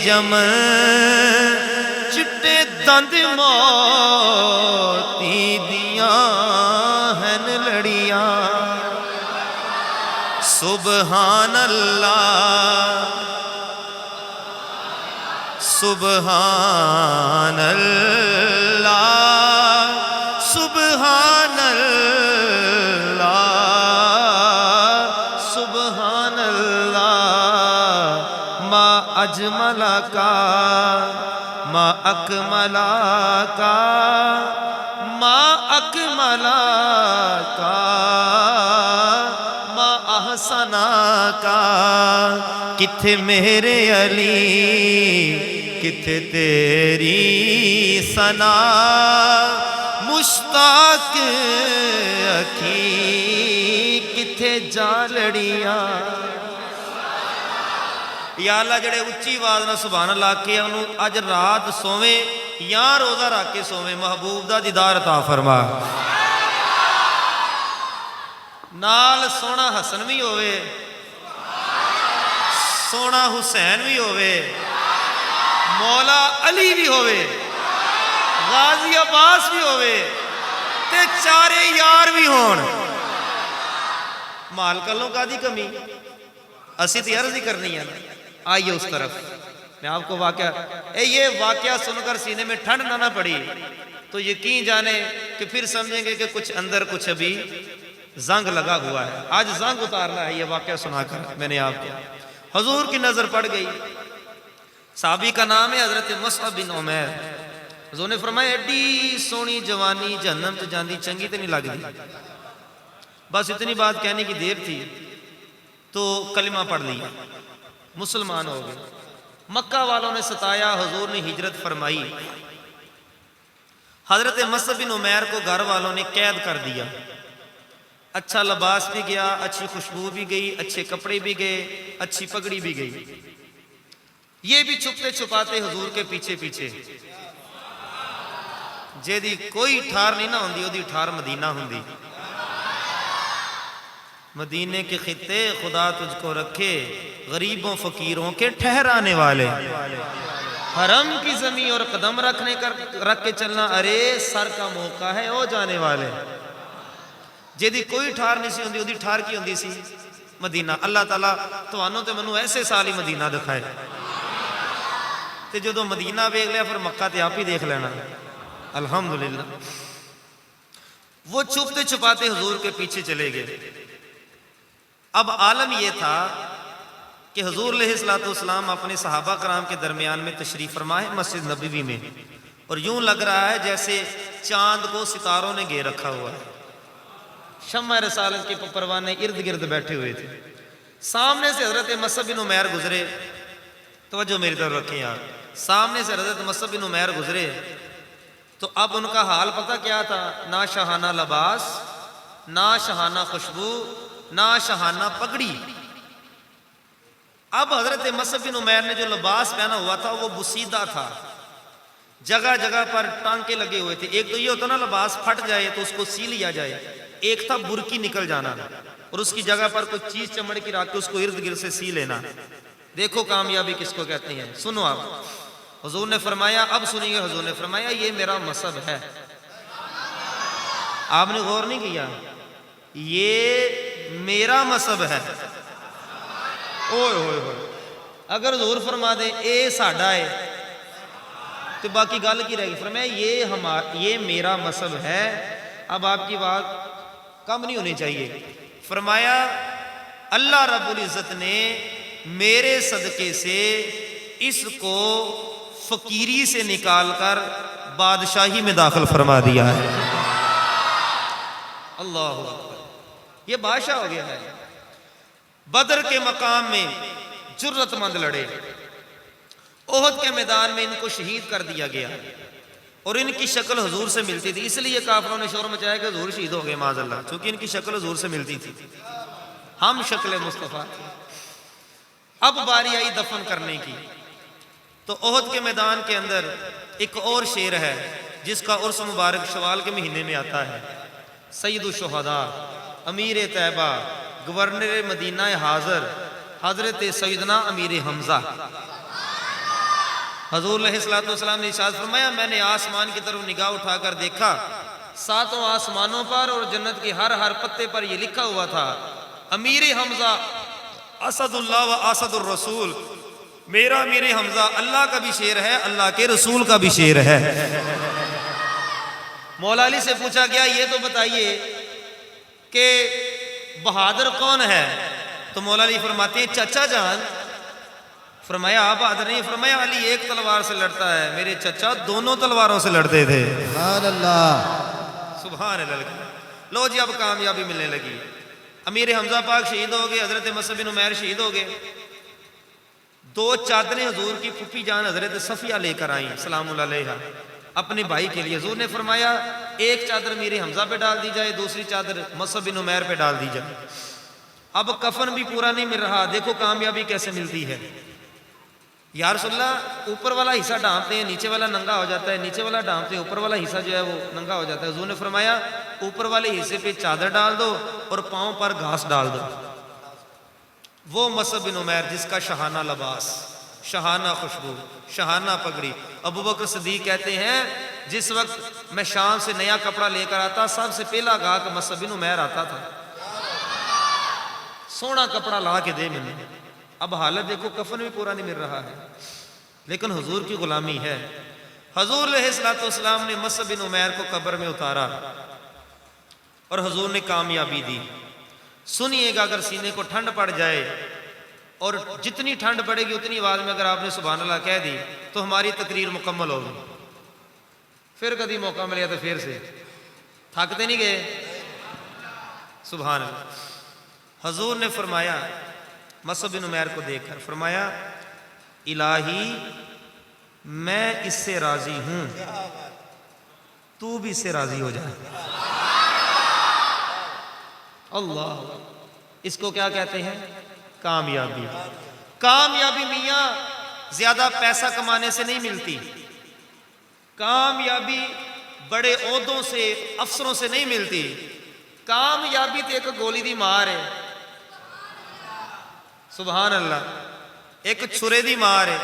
جمن، چٹے دند موتی دیاں ہن لڑیاں، سبحان اللہ سبحان اللہ سبحان اللہ سبحان اللہ، ما اجمل کا ما اکمل کا ما اکمل کا ما احسن کا، کتھے میرے علی کتھے تیری ثنا، مشتاق اکھی کتھے جالڑیاں۔ یا اللہ جڑے اچھی آواز نہ سبحان اللہ کے انہوں اج رات سویں یا روزہ رکھ کے سویں، محبوب دا دیدار عطا فرما، نال سونا حسن بھی ہوئے، سونا حسین بھی ہوئے، مولا علی بھی ہوئے، غازی عباس بھی ہوئے، تے چارے یار بھی ہون، مال کلوں کا دی کمی، اسی تی عرض ہی کرنی ہے۔ آئیے اس طرف میں آپ کو واقعہ، یہ واقعہ سن کر سینے میں ٹھنڈ نہ پڑی تو یقین جانے کہ پھر سمجھیں گے کہ کچھ اندر کچھ ابھی زنگ لگا ہوا ہے۔ آج زنگ اتارنا ہے یہ واقعہ سنا کر میں نے آپ کو۔ حضور کی نظر پڑ گئی، صحابی کا نام ہے حضرت مصعب بن عمیر۔ حضور نے فرمایا ایڈی سونی جوانی جہنم سے جاندی چنگی تے نہیں لگ دی، بس اتنی بات کہنے کی دیر تھی تو کلمہ پڑھ لیا، مسلمان ہو گئے۔ مکہ والوں نے ستایا، حضور نے ہجرت فرمائی، حضرت مصعب بن عمیر کو گھر والوں نے قید کر دیا، اچھا لباس بھی گیا، اچھی خوشبو بھی گئی، اچھے کپڑے بھی گئے، اچھی پگڑی بھی گئی، یہ بھی چھپتے چھپاتے حضور کے پیچھے پیچھے، جیدی کوئی ٹھار نہیں نہ ہوندی، وہ دی ٹھار مدینہ ہوندی۔ مدینے کے خطے خدا تجھ کو رکھے، غریبوں فقیروں کے ٹھہرانے والے، حرم کی زمین اور قدم رکھ کے چلنا، ارے سر کا موقع ہے او جانے والے، جیدی کوئی ٹھار نہیں سی ہوندی، وہ دی ٹھار کی ہوندی سی مدینہ۔ اللہ تعالیٰ تو آنوں تے منو ایسے سالی مدینہ دکھائے، تے جدو مدینہ بیگ لیا پھر مکہ تے آپ ہی دیکھ لینا، الحمدللہ۔ وہ چھپتے چھپاتے حضور کے پیچھے چلے گئے۔ اب عالم یہ تھا کہ حضور علیہ السلام اپنے صحابہ کرام کے درمیان میں تشریف فرما ہے مسجد نبوی میں، اور یوں لگ رہا ہے جیسے چاند کو ستاروں نے گھیر رکھا ہوا ہے، شمع رسالت کے پروانے ارد گرد بیٹھے ہوئے تھے۔ سامنے سے حضرت مصعب بن عمیر گزرے، توجہ میری طرف رکھیں یار، سامنے سے حضرت مصعب بن عمیر گزرے تو اب ان کا حال پتہ کیا تھا؟ نہ شاہانہ لباس، نہ شاہانہ خوشبو، نہ شاہانہ پگڑی۔ اب حضرت مصعب بن عمیر نے جو لباس پہنا ہوا تھا وہ بسیدہ تھا، جگہ جگہ پر ٹانکے لگے ہوئے تھے۔ ایک تو یہ ہوتا نا لباس پھٹ جائے تو اس کو سی لیا جائے، ایک تھا برکی نکل جانا اور اس کی جگہ پر کوئی چیز چمڑ کی رکھ کے اس کو ارد گرد سے سی لینا۔ دیکھو کامیابی کس کو کہتے ہیں، سنو آپ۔ حضور نے فرمایا، اب سنیے، حضور نے فرمایا یہ میرا مصعب ہے۔ آپ نے غور نہیں کیا، یہ میرا مصعب ہے۔ اوئے ہوئے ہوئے، اگر حضور فرما دیں اے ساڈا ہے تو باقی گل کی رہ گئی۔ فرمایا یہ میرا مصعب ہے۔ اب آپ کی بات کم نہیں ہونی چاہیے۔ فرمایا اللہ رب العزت نے میرے صدقے سے اس کو فقیری سے نکال کر بادشاہی میں داخل فرما دیا ہے۔ اللہ اکبر، یہ بادشاہ ہو گیا ہے۔ بدر کے مقام میں جرت مند لڑے، احد کے میدان میں ان کو شہید کر دیا گیا، اور ان کی شکل حضور سے ملتی تھی، اس لیے کافروں نے شور مچایا کہ حضور شہید ہو گئے معاذ اللہ، چونکہ ان کی شکل حضور سے ملتی تھی، ہم شکل مصطفیٰ تھے۔ اب باری آئی دفن کرنے کی، تو احد کے میدان کے اندر ایک اور شیر ہے جس کا عرس مبارک شوال کے مہینے میں آتا ہے۔ سید الشہداء، امیر طیبہ، گورنر مدینہ حاضر، حضرت سیدنا امیر حمزہ، حضور علیہ السلام نے ارشاد فرمایا میں نے آسمان کی طرف نگاہ اٹھا کر دیکھا، ساتوں آسمانوں پر اور جنت کے ہر پتے پر یہ لکھا ہوا تھا، امیر حمزہ اسد اللہ و اسد الرسول، میرا امیر حمزہ اللہ کا بھی شیر ہے، اللہ کے رسول کا بھی شیر ہے۔ مولا علی سے پوچھا گیا یہ تو بتائیے کہ بہادر کون ہے؟ تو مولا علی فرماتے ہیں چچا جان۔ فرمایا آپ بہادر نہیں؟ فرمایا علی ایک تلوار سے لڑتا ہے، میرے چچا دونوں تلواروں سے لڑتے تھے۔ سبحان اللہ، سبحان اللہ۔ لو جی اب کامیابی ملنے لگی، امیر حمزہ پاک شہید ہو گئے، حضرت مصعب بن عمیر شہید ہو گئے۔ دو چادریں حضور کی پھپھی جان حضرت صفیہ لے کر آئیں سلام اللہ علیہا اپنے بھائی کے لیے۔ حضور نے فرمایا ایک چادر میرے حمزہ پہ ڈال دی جائے، دوسری چادر مصعب بن عمیر پہ ڈال دی جائے۔ اب کفن بھی پورا نہیں مل رہا، دیکھو کامیابی کیسے ملتی ہے۔ یا رسول اللہ اوپر والا حصہ ڈھانپتے ہیں نیچے والا ننگا ہو جاتا ہے، نیچے والا ڈھانپتے ہیں اوپر والا حصہ جو ہے وہ ننگا ہو جاتا ہے۔ حضور نے فرمایا اوپر والے حصے پہ چادر ڈال دو اور پاؤں پر گھاس ڈال دو۔ وہ مصعب بن عمیر جس کا شہانہ لباس، شہانہ خوشبو، شہانہ پگڑی، ابو بکر صدیق کہتے ہیں جس وقت میں شام سے نیا کپڑا لے کر آتا سب سے پہلا گاہک مصعب بن عمیر آتا تھا، سونا کپڑا لا کے دے میں نے۔ اب حالت دیکھو کفن بھی پورا نہیں مل رہا ہے، لیکن حضور کی غلامی ہے۔ حضور علیہ السلام نے مصعب بن عمیر کو قبر میں اتارا اور حضور نے کامیابی دی۔ سنیے گا اگر سینے کو ٹھنڈ پڑ جائے، اور جتنی ٹھنڈ پڑے گی اتنی آواز میں اگر آپ نے سبحان اللہ کہہ دی تو ہماری تقریر مکمل ہوگی۔ پھر کبھی موقع ملے تو پھر سے تھکتے نہیں گئے؟ سبحان اللہ۔ حضور نے فرمایا مصعب بن عمیر کو دیکھ کر فرمایا الہی میں اس سے راضی ہوں، تو بھی اس سے راضی ہو جائے۔ اللہ، اس کو کیا کہتے ہیں؟ کامیابی۔ کامیابی میاں زیادہ پیسہ کمانے سے نہیں ملتی، کامیابی بڑے عہدوں سے افسروں سے نہیں ملتی، کامیابی تو ایک گولی دی مار ہے، سبحان اللہ، ایک چھرے دی مار ہے۔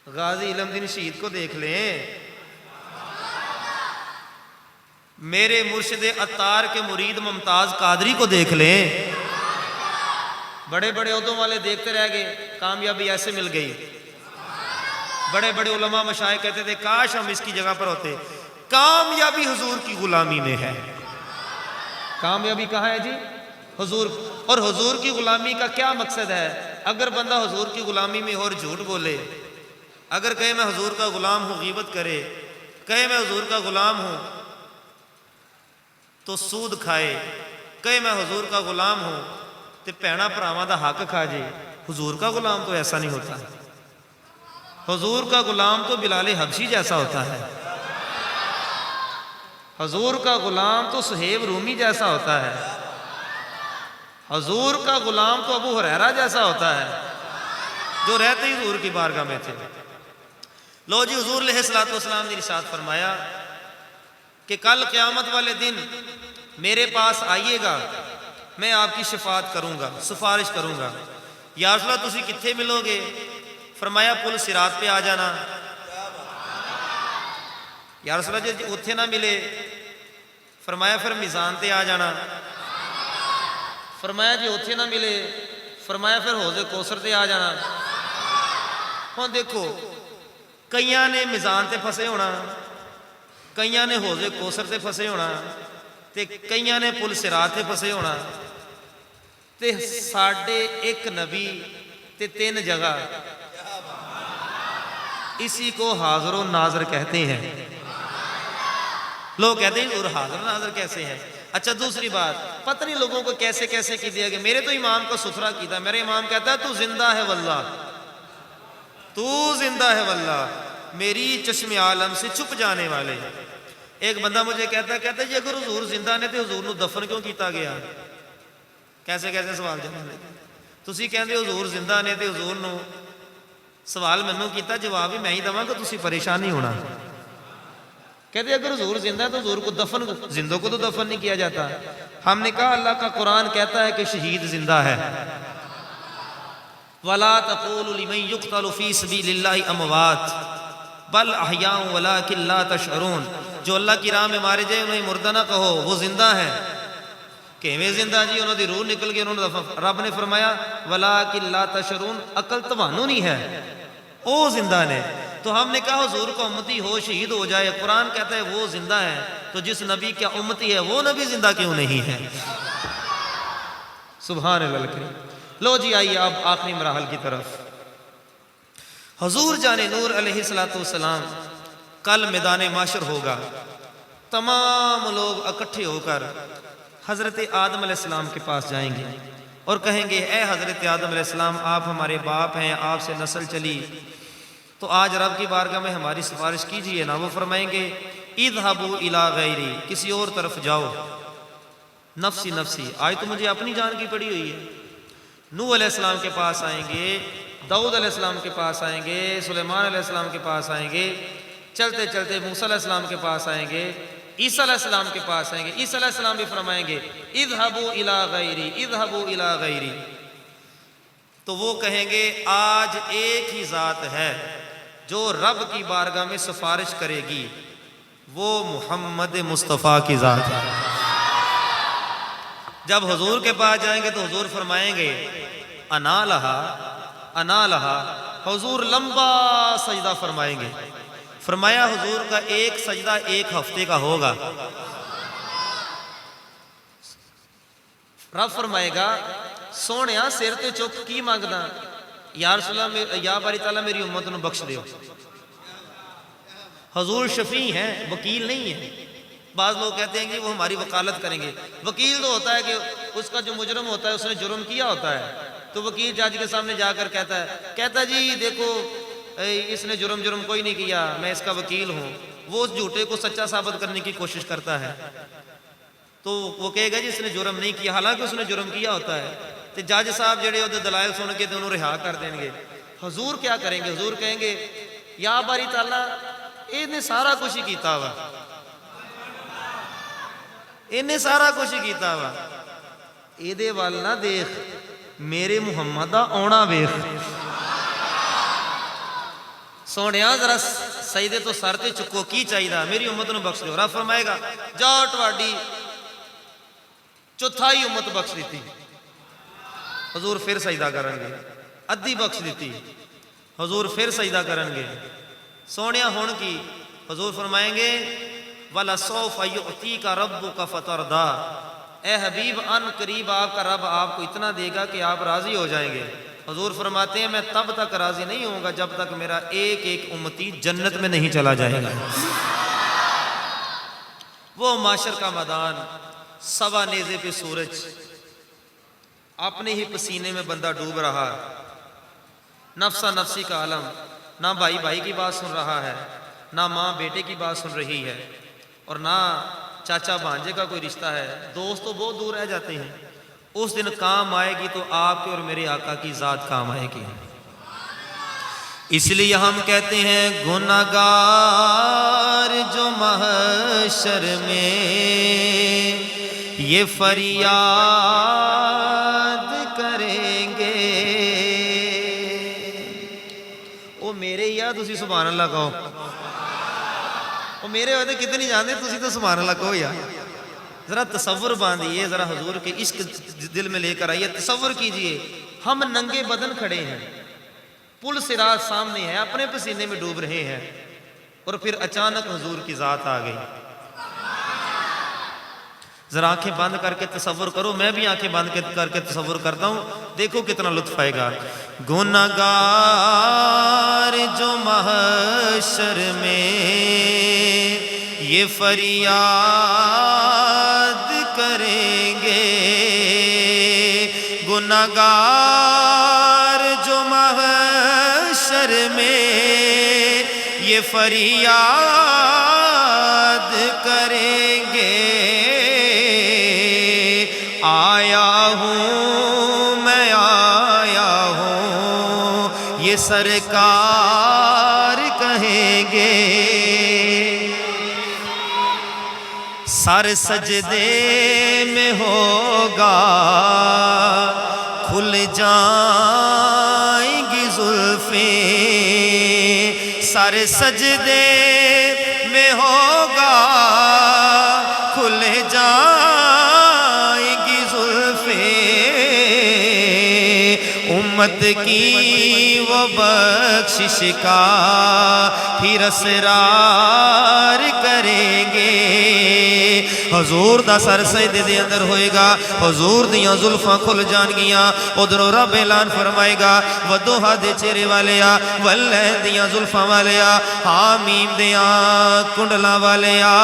غازی علم دین شہید کو دیکھ لیں، میرے مرشد عطار کے مرید ممتاز قادری کو دیکھ لیں، بڑے بڑے عہدوں والے دیکھتے رہ گئے، کامیابی ایسے مل گئی۔ بڑے بڑے علماء مشائخ کہتے تھے کاش ہم اس کی جگہ پر ہوتے۔ کامیابی حضور کی غلامی میں ہے۔ کامیابی کہاں ہے جی؟ حضور۔ اور حضور کی غلامی کا کیا مقصد ہے؟ اگر بندہ حضور کی غلامی میں اور جھوٹ بولے، اگر کہے میں حضور کا غلام ہوں، غیبت کرے، کہے میں حضور کا غلام ہوں تو سود کھائے، کہے میں حضور کا غلام ہوں تے پینا پراواں دا حق کھا جے، حضور کا غلام تو ایسا نہیں ہوتا۔ حضور کا غلام تو بلال حبشی جیسا ہوتا ہے، حضور کا غلام تو صہیب رومی جیسا ہوتا ہے، حضور کا غلام تو ابو ہریرہ جیسا ہوتا ہے جو رہتے ہی حضور کی بارگاہ میں تھے۔ لو جی حضور علیہ السلام نے ارشاد فرمایا کہ کل قیامت والے دن میرے پاس آئیے گا، میں آپ کی شفاعت کروں گا، سفارش کروں گا۔ یا رسول اللہ تسی کتھے ملو گے؟ فرمایا پل صراط پہ آ جانا۔ یا رسول اللہ جی اتھے نہ ملے؟ فرمایا پھر میزان تے آ جانا۔ فرمایا جی اتھے نہ ملے؟ فرمایا پھر حوض کوثر تے آ جانا۔ ہاں دیکھو کئیاں نے میزان تے پھسے ہونا، کئیاں نے حوض کوثر تے پھسے ہونا، تے کئیاں نے پل صراط تے پھسے ہونا، تے ساڑھے ایک نبی تے 3 جگہ، اسی کو حاضر و ناظر کہتے ہیں۔ لوگ کہتے ہیں اور حاضر و ناظر کیسے ہیں؟ اچھا دوسری بات، پتہ نہیں لوگوں کو کیسے کیسے کی دیا گیا۔ میرے تو امام کو ستھرا کیتا، میرے امام کہتا ہے تو زندہ ہے واللہ، تو زندہ ہے واللہ، میری چشم عالم سے چھپ جانے والے۔ ایک بندہ مجھے کہتا ہے جی اگر حضور زندہ نے تو حضور نو دفن کیوں کیتا گیا؟ کیسے کیسے سوال جواب دے تسی کہندے حضور زندہ نے تے حضور نو سوال منو کیتا، جواب بھی میں ہی دواں کہ تسی پریشان نہیں ہونا۔ کہتے اگر حضور زندہ ہے تو حضور کو دفن، زندوں کو تو دفن نہیں کیا جاتا۔ ہم نے کہا اللہ کا قرآن کہتا ہے کہ شہید زندہ ہے۔ وَلَا تَقُولُوا لِمَنْ يُقْتَلُ فِي سَبِيلِ اللَّهِ أَمْوَاتٌ بَلْ أَحْيَاءٌ وَلَٰكِن لَا تَشْعُرُونَ، جو اللہ کی راہ میں مارے جائے انہیں مردہ نہ کہو، وہ زندہ ہے۔ کیویں زندہ جی؟ انہوں دی روح نکل گئی، انہوں نے رب نے فرمایا وَلَٰكِن لَا تَشْعُرُونَ، عقل توانو نہیں ہے، وہ زندہ نے۔ تو ہم نے کہا حضور کا امتی ہو شہید ہو جائے، قرآن کہتا ہے وہ زندہ ہے، تو جس نبی کا امتی ہے وہ نبی زندہ کیوں نہیں ہے؟ سبحان اللہ الکریم۔ لو جی آئیے اب آخری مراحل کی طرف۔ حضور جان نور علیہ السلام کل میدان معاشر ہوگا، تمام لوگ اکٹھے ہو کر حضرت آدم علیہ السلام کے پاس جائیں گے اور کہیں گے اے حضرت آدم علیہ السلام، آپ ہمارے باپ ہیں، آپ سے نسل چلی، تو آج رب کی بارگاہ میں ہماری سفارش کیجئے نا۔ وہ فرمائیں گے اذهبوا الی غیری، کسی اور طرف جاؤ، نفسی نفسی، آج تو مجھے اپنی جان کی پڑی ہوئی ہے۔ نوح علیہ السلام کے پاس آئیں گے، داؤد علیہ السلام کے پاس آئیں گے، سلیمان علیہ السلام کے پاس آئیں گے، چلتے چلتے موسیٰ علیہ السلام کے پاس آئیں گے، عیسیٰ علیہ السلام کے پاس آئیں گے۔ عیسیٰ علیہ السلام بھی فرمائیں گے اذهبوا الی غیری، اذهبوا الی غیری، تو وہ کہیں گے آج ایک ہی ذات ہے جو رب کی بارگاہ میں سفارش کرے گی، وہ محمد مصطفیٰ کی ذات ہے۔ جب حضور کے پاس جائیں گے تو حضور فرمائیں گے انا لہا انا لہا، حضور لمبا سجدہ فرمائیں گے۔ فرمایا حضور کا ایک سجدہ 1 ہفتے کا ہوگا۔ رب فرمائے گا سونیا سر تے چک کی مانگدا؟ یا رسول اللہ، یا باری تعالیٰ میری امت نو بخش دیو۔ حضور شفیع ہیں، وکیل نہیں ہیں۔ بعض لوگ کہتے ہیں کہ وہ ہماری وکالت کریں گے۔ وکیل تو ہوتا ہے کہ اس کا جو مجرم ہوتا ہے اس نے جرم کیا ہوتا ہے، تو وکیل جج کے سامنے جا کر کہتا ہے جی دیکھو اس نے جرم کوئی نہیں کیا، میں اس کا وکیل ہوں۔ وہ اس جھوٹے کو سچا ثابت کرنے کی کوشش کرتا ہے، تو وہ کہے گا جی اس نے جرم نہیں کیا، حالانکہ اس نے جرم کیا ہوتا ہے۔ تو جج صاحب جڑے وہ دلائل سن کے انہوں رہا کر دیں گے۔ حضور کیا کریں گے؟ حضور کہیں گے یا باری تعالیٰ انہیں سارا کچھ ہی کیتا ہوا، انہیں سارا کچھ ہی کیتا ہوا، ایدے وال نہ دیکھ، میرے محمد دا آنا ویخ۔ سونیا ذرا سجدے تو سر تے چکو، کی چاہیے میری امت نو بخش دیو۔ رب فرمائے گا جاؤ تواڈی چوتھائی امت بخش دیتی۔ حضور پھر سجدہ کرن گے، ادھی بخش دیتی، حضور پھر سجدہ کرن گے۔ سونیا ہون کی؟ حضور فرمائیں گے وَلَسَوْفَ يُعْتِيكَ رَبُّكَ فَتَرْضَىٰ، اے حبیب ان قریب آپ کا رب آپ کو اتنا دے گا کہ آپ راضی ہو جائیں گے۔ حضور فرماتے ہیں میں تب تک راضی نہیں ہوں گا جب تک میرا ایک ایک امتی جنت میں نہیں چلا جائے گا۔ وہ معاشر کا میدان، سوا نیزے پہ سورج، اپنے ہی پسینے میں بندہ ڈوب رہا، نفسا نفسی کا عالم، نہ بھائی بھائی کی بات سن رہا ہے، نہ ماں بیٹے کی بات سن رہی ہے، اور نہ چاچا بھانجے کا کوئی رشتہ ہے، دوست تو بہت دور رہ جاتے ہیں۔ اس دن کام آئے گی تو آپ کے اور میرے آقا کی ذات کام آئے گی۔ اس لیے ہم کہتے ہیں گنہگار جو محشر میں یہ فریاد کریں گے، وہ میرے یا تسی سبحان اللہ کہو، وہ میرے ہوتے کتنی جاندے، تسی تو سبحان اللہ کہو یا۔ ذرا تصور باندھئیے، ذرا حضور کے عشق دل میں لے کر آئیے، تصور کیجئے ہم ننگے بدن کھڑے ہیں، پل صراط سامنے ہے، اپنے پسینے میں ڈوب رہے ہیں، اور پھر اچانک حضور کی ذات آ گئی۔ ذرا آنکھیں بند کر کے تصور کرو، میں بھی آنکھیں بند کر کے تصور کرتا ہوں، دیکھو کتنا لطف آئے گا۔ گنہگار جو محشر میں یہ فریاد کریں گے، گنہگار جو محشر میں یہ فریاد کریں گے، آیا ہوں میں آیا ہوں یہ سرکار کہیں گے، سر سجدے میں ہوگا کھل جائیں گی زلفیں، سر سجدے میں ہوگا کھل جائیں گی زلفیں، امت کی وہ بخشش کا پھر اسرار کریں گے، حضور دا سر سجدے دے اندر ہوئے گا، حضور دیاں زلفاں کھل جان گیاں، ادھروں رب اعلان فرمائے گا وَدُوحَا دے چہرے والیا، وَاللَّيْلِ دیاں زلفاں والیا، حامیم دیاں کنڈلاں والیا،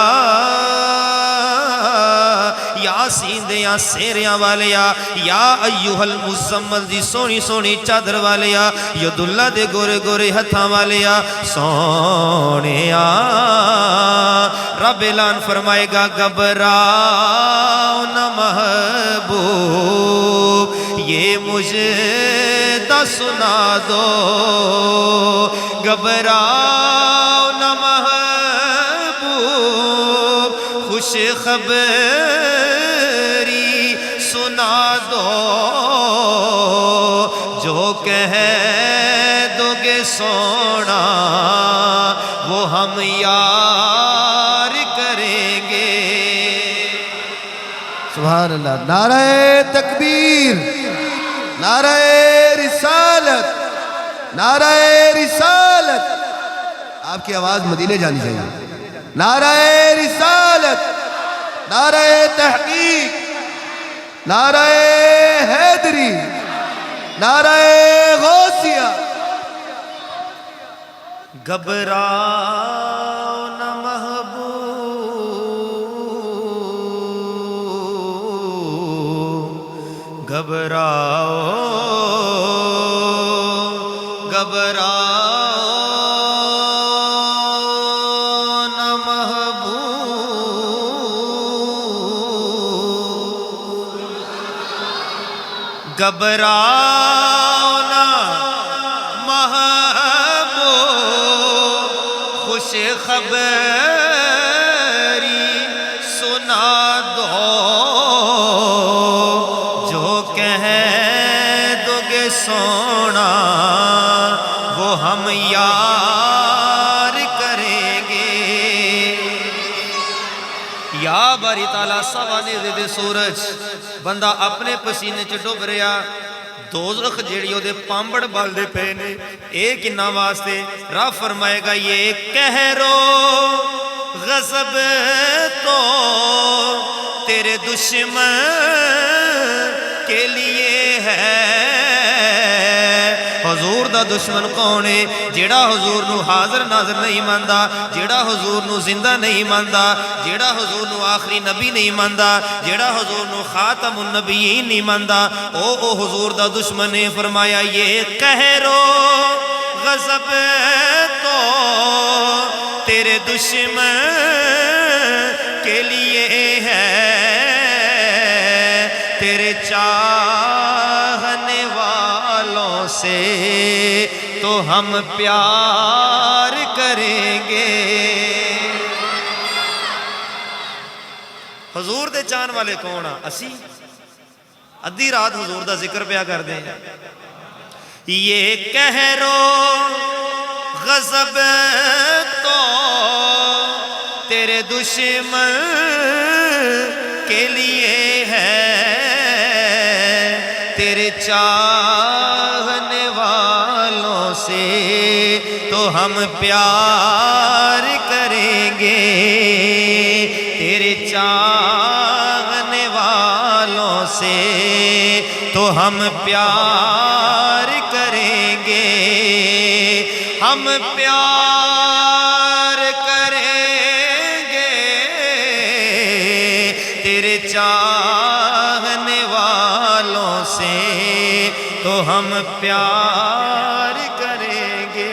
یاسین دیاں سیریاں والیا، یا ایوہ المزمل دی سونی سونی چادر والیا، ید اللہ دے گورے گورے ہتھاں والیا، سونیا رب اعلان فرمائے گا گھبراؤ نہ محبوب یہ مجھے سنا دو، گھبراؤ نہ محبوب خوش خبری سنا دو، جو کہہ دو گے سونا وہ ہم یار کریں گے۔ سبحان اللہ، نعرہ تکبیر، نعرہ رسالت، نعرہ رسالت، آپ کی آواز مدینے جانی چاہیے، نعرہ رسالت، نعرہ تحقیق، نعرہ حیدری، نعرہ غوثیہ۔ گھبراؤ نہ محبوب، گھبراؤ گھبراؤ نہ محبوب، گھبراؤ نہ محبوب خوش خبری سنا دو، جو کہہ دو گے سونا وہ ہم یار کریں گے۔ یا باری تعالیٰ سوانے دے سورج بندہ اپنے پسینے چ ڈب رہا، دوزخ جیڑیوں دے پامبڑ بال دے پینے ایک انہا واسطے رب فرمائے گا یہ قہرو غضب تو تیرے دشمن کے لیے ہے۔ حضور دا دشمن کون ہے؟ جیڑا حضور نو حاضر ناظر نہیں ماندا، جیڑا حضور نو زندہ نہیں ماندا، جیڑا حضور نو آخری نبی نہیں ماندا، جیڑا حضور نو خاتم النبیین نہیں ماندا، او حضور دا دشمن نے فرمایا یہ قہرو غضب تو تیرے دشمن کے لیے ہے، تیرے چاہنے والوں سے تو ہم پیار کریں گے۔ حضور دے چاہن والے کون ہاں؟ اسی ادھی رات حضور دا ذکر پیا کر دیں، یہ قہرو غضب تو تیرے دشمن کے لیے ہے، تیرے چاہنے والوں سے تو ہم پیار کریں گے، تیرے چاہنے ہم پیار کریں گے، ہم پیار کریں گے تیرے چاہنے والوں سے، تو ہم پیار کریں گے۔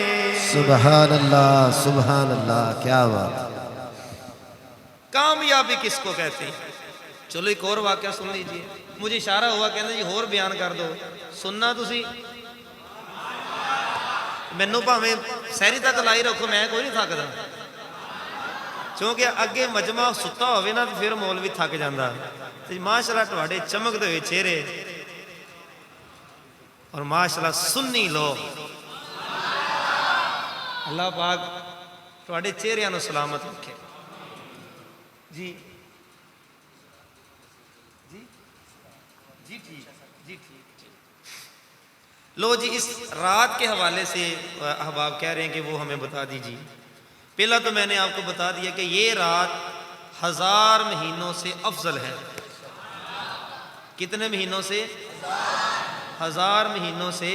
سبحان اللہ، سبحان اللہ، کیا بات۔ کامیابی کس کو کہتے ہیں؟ چلو ایک اور واقعہ سن لیجئے، مجھے اشارہ ہوا کہنا جی اور بیان کر دو، سننا تسی مینوں بھاویں سحری تک لائی رکھو، میں کوئی نہیں تھکدا، کیونکہ اگے مجمع ستا ہوئے نا پھر مولوی تھک جاندا۔ ماشاءاللہ تواڈے چمکدے ہوئے چہرے اور ماشاءاللہ سنی لوگ، اللہ پاک تواڈے چہریاں نو سلامت رکھے۔ جی جی جی ٹھیک جی ٹھیک۔ لو جی اس رات کے حوالے سے احباب کہہ رہے ہیں کہ وہ ہمیں بتا دیجیے۔ پہلا تو میں نے آپ کو بتا دیا کہ یہ رات 1000 مہینوں سے افضل ہے۔ کتنے مہینوں سے؟ 1000 مہینوں سے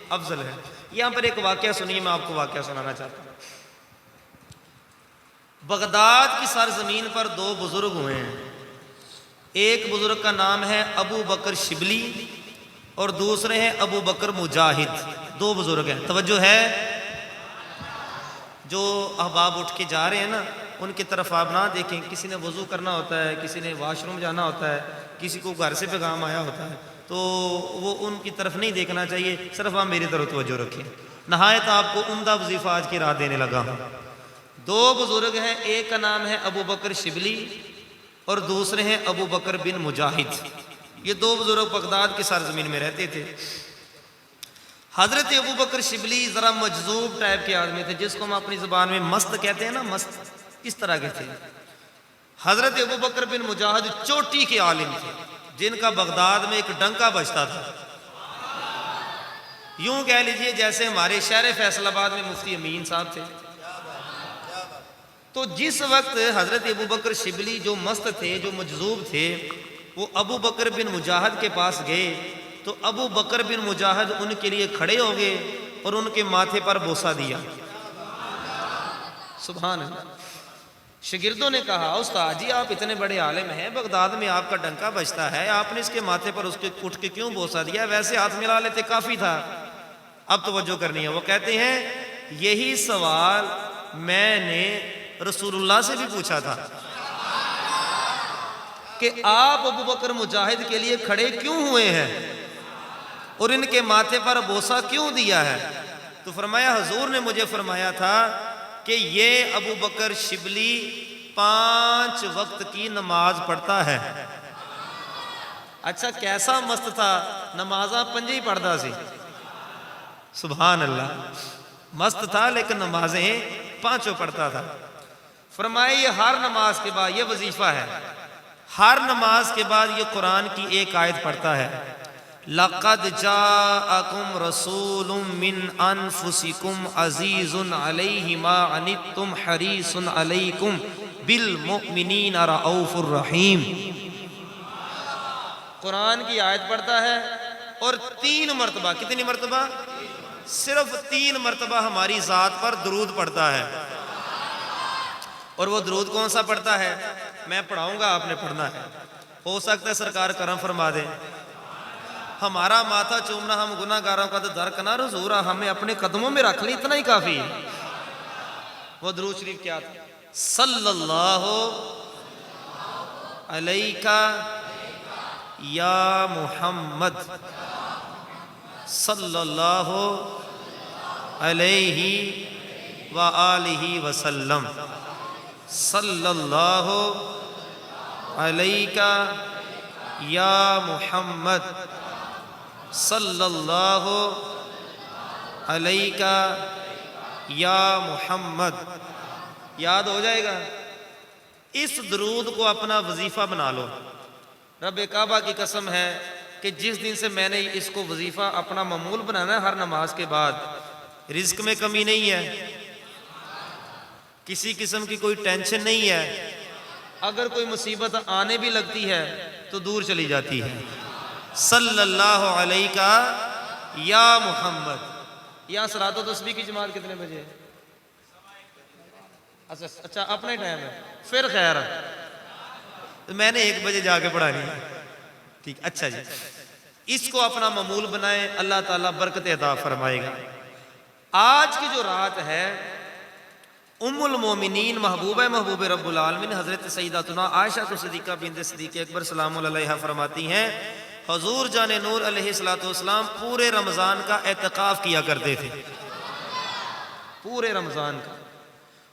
افضل ہے۔ یہاں پر ایک واقعہ سنیے، میں آپ کو واقعہ سنانا چاہتا ہوں۔ بغداد کی سرزمین پر 2 بزرگ ہوئے ہیں، ایک بزرگ کا نام ہے ابو بکر شبلی اور دوسرے ہیں ابو بکر مجاہد، 2 بزرگ ہیں۔ توجہ ہے؟ جو احباب اٹھ کے جا رہے ہیں نا ان کی طرف آپ نہ دیکھیں، کسی نے وضو کرنا ہوتا ہے، کسی نے واش روم جانا ہوتا ہے، کسی کو گھر سے پیغام آیا ہوتا ہے، تو وہ ان کی طرف نہیں دیکھنا چاہیے، صرف آپ میری طرف توجہ رکھیں۔ نہایت آپ کو عمدہ وظیفہ آج کی رات دینے لگا ہوں۔ 2 بزرگ ہیں، ایک کا نام ہے ابو بکر شبلی اور دوسرے ہیں ابو بکر بن مجاہد۔ یہ 2 بزرگ بغداد کی سرزمین میں رہتے تھے۔ حضرت ابو بکر شبلی ذرا مجذوب ٹائپ کے آدمی تھے، جس کو ہم اپنی زبان میں مست کہتے ہیں نا، مست، اس طرح کے تھے۔ حضرت ابو بکر بن مجاہد چوٹی کے عالم تھے، جن کا بغداد میں ایک ڈنکا بجتا تھا۔ یوں کہہ لیجئے جیسے ہمارے شہر فیصل آباد میں مفتی امین صاحب تھے۔ تو جس وقت حضرت ابو بکر شبلی جو مست تھے، جو مجذوب تھے، وہ ابو بکر بن مجاہد کے پاس گئے تو ابو بکر بن مجاہد ان کے لیے کھڑے ہو گئے اور ان کے ماتھے پر بوسہ دیا۔ سبحان اللہ۔ شاگردوں نے کہا استاد جی آپ اتنے بڑے عالم ہیں، بغداد میں آپ کا ڈنکا بجتا ہے، آپ نے اس کے ماتھے پر اس کے اٹھ کے کیوں بوسہ دیا؟ ویسے ہاتھ ملا لیتے کافی تھا۔ اب توجہ کرنی ہے۔ وہ کہتے ہیں یہی سوال میں نے رسول اللہ سے بھی پوچھا تھا کہ آپ ابو بکر مجاہد کے لیے کھڑے کیوں ہوئے ہیں اور ان کے ماتھے پر بوسہ کیوں دیا ہے؟ تو فرمایا حضور نے مجھے فرمایا تھا کہ یہ ابو بکر شبلی 5 وقت کی نماز پڑھتا ہے۔ اچھا کیسا مست تھا، نمازاں 5 ہی پڑھتا سی۔ سبحان اللہ، مست تھا لیکن نمازیں 5 پڑھتا تھا۔ فرمایا یہ ہر نماز کے بعد یہ وظیفہ ہے، ہر نماز کے بعد یہ قرآن کی ایک آیت پڑھتا ہے، لَقَدْ جَاءَكُمْ رَسُولٌ مِّنْ أَنفُسِكُمْ عَزِيزٌ عَلَيْهِ مَا عَنِتُّمْ حَرِيصٌ عَلَيْكُمْ بِالْمُؤْمِنِينَ رَءُوفٌ رَحِيمٌ۔ قرآن کی آیت پڑھتا ہے اور 3 مرتبہ، کتنی مرتبہ؟ صرف 3 مرتبہ ہماری ذات پر درود پڑھتا ہے۔ اور وہ درود کون سا پڑھتا ہے؟ میں پڑھاؤں گا، آپ نے پڑھنا ہے۔ ہو سکتا ہے سرکار کرم فرما دیں، ہمارا ماتھا چومنا ہم گناہ گاروں کا تو درکنار حضور ہمیں اپنے قدموں میں رکھ لی، اتنا ہی کافی ہے۔ وہ درود شریف کیا تھا؟ صلی اللہ علیہ یا محمد، صلی اللہ علیہ وآلہ وسلم، صلی اللہ علیہ یا محمد، صلی اللہ علیہ یا محمد۔ یاد ہو جائے گا؟ اس درود کو اپنا وظیفہ بنا لو۔ رب کعبہ کی قسم ہے کہ جس دن سے میں نے اس کو وظیفہ اپنا معمول بنانا ہے ہر نماز کے بعد، رزق میں کمی نہیں ہے، کسی قسم کی کوئی ٹینشن نہیں ہے، اگر کوئی مصیبت آنے بھی لگتی ہے تو دور چلی جاتی ہے۔ صلی اللہ علیہ کا یا محمد. یہاں صلاۃ و تسبیح کی جماعت کتنے بجے ہے؟ اچھا اپنا ہی ٹائم ہے، پھر خیر ہے، میں نے 1 بجے جا کے پڑھانی ہے. ٹھیک، اچھا جی، اس کو اپنا معمول بنائیں، اللہ تعالیٰ برکت عطا فرمائے گا. آج کی جو رات ہے ام المومنین محبوب رب العالمین حضرت سیداتنا عائشہ صدیقہ بنت صدیق اکبر سلام اللہ علیہا فرماتی ہیں حضور جان نور علیہ الصلوۃ والسلام پورے رمضان کا اعتکاف کیا کرتے تھے، پورے رمضان کا.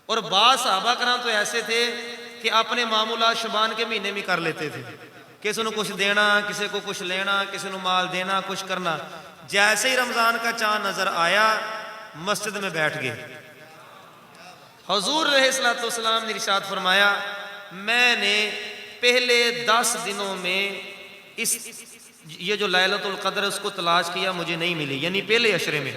اور بعض صحابہ کرام تو ایسے تھے کہ اپنے معمولات شعبان کے مہینے میں کر لیتے تھے، کسی کو کچھ دینا، کسی کو کچھ لینا، کسی کو مال دینا، کچھ کرنا. جیسے ہی رمضان کا چاند نظر آیا مسجد میں بیٹھ گئے. حضور علیہ الصلوۃ والسلام نے ارشاد فرمایا میں نے پہلے 10 دنوں میں یہ جو لیلۃ القدر ہے اس کو تلاش کیا، مجھے نہیں ملی. یعنی پہلے عشرے میں،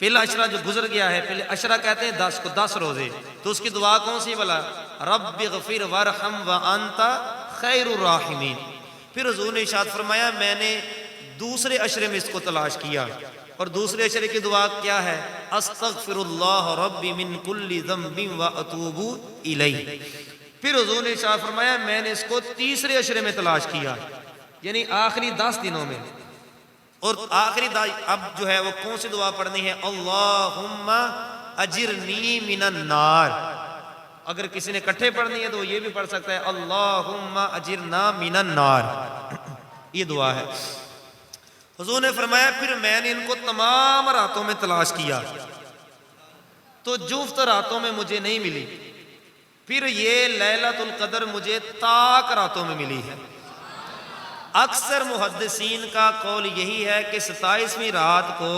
پہلا عشرہ جو گزر گیا ہے، پہلے عشرہ کہتے ہیں 10 کو، 10 روزے. تو اس کی دعا کون سی بلا؟ رب اغفر وارحم وانت خیر الراحمین. پھر حضور نے ارشاد فرمایا میں نے دوسرے عشرے میں اس کو تلاش کیا، اور دوسرے عشرے کی دعا کیا ہے؟ استغفر اللہ ربی من کل ذنب واتوب الیہ. پھر حضور نے ارشاد فرمایا میں نے اس کو تیسرے عشرے میں تلاش کیا، یعنی آخری 10 دنوں میں. اور آخری اب جو ہے وہ کون سی دعا پڑھنی ہے؟ اللہم اجرنی من النار. اگر کسی نے کٹھے پڑھنی ہے تو وہ یہ بھی پڑھ سکتا ہے اللہم اجرنا من النار. یہ دعا ہے. حضور نے فرمایا پھر میں نے ان کو تمام راتوں میں تلاش کیا تو جفت راتوں میں مجھے نہیں ملی. پھر یہ لیلۃ القدر مجھے تاک راتوں میں ملی ہے. اکثر محدثین کا قول یہی ہے کہ 27ویں رات کو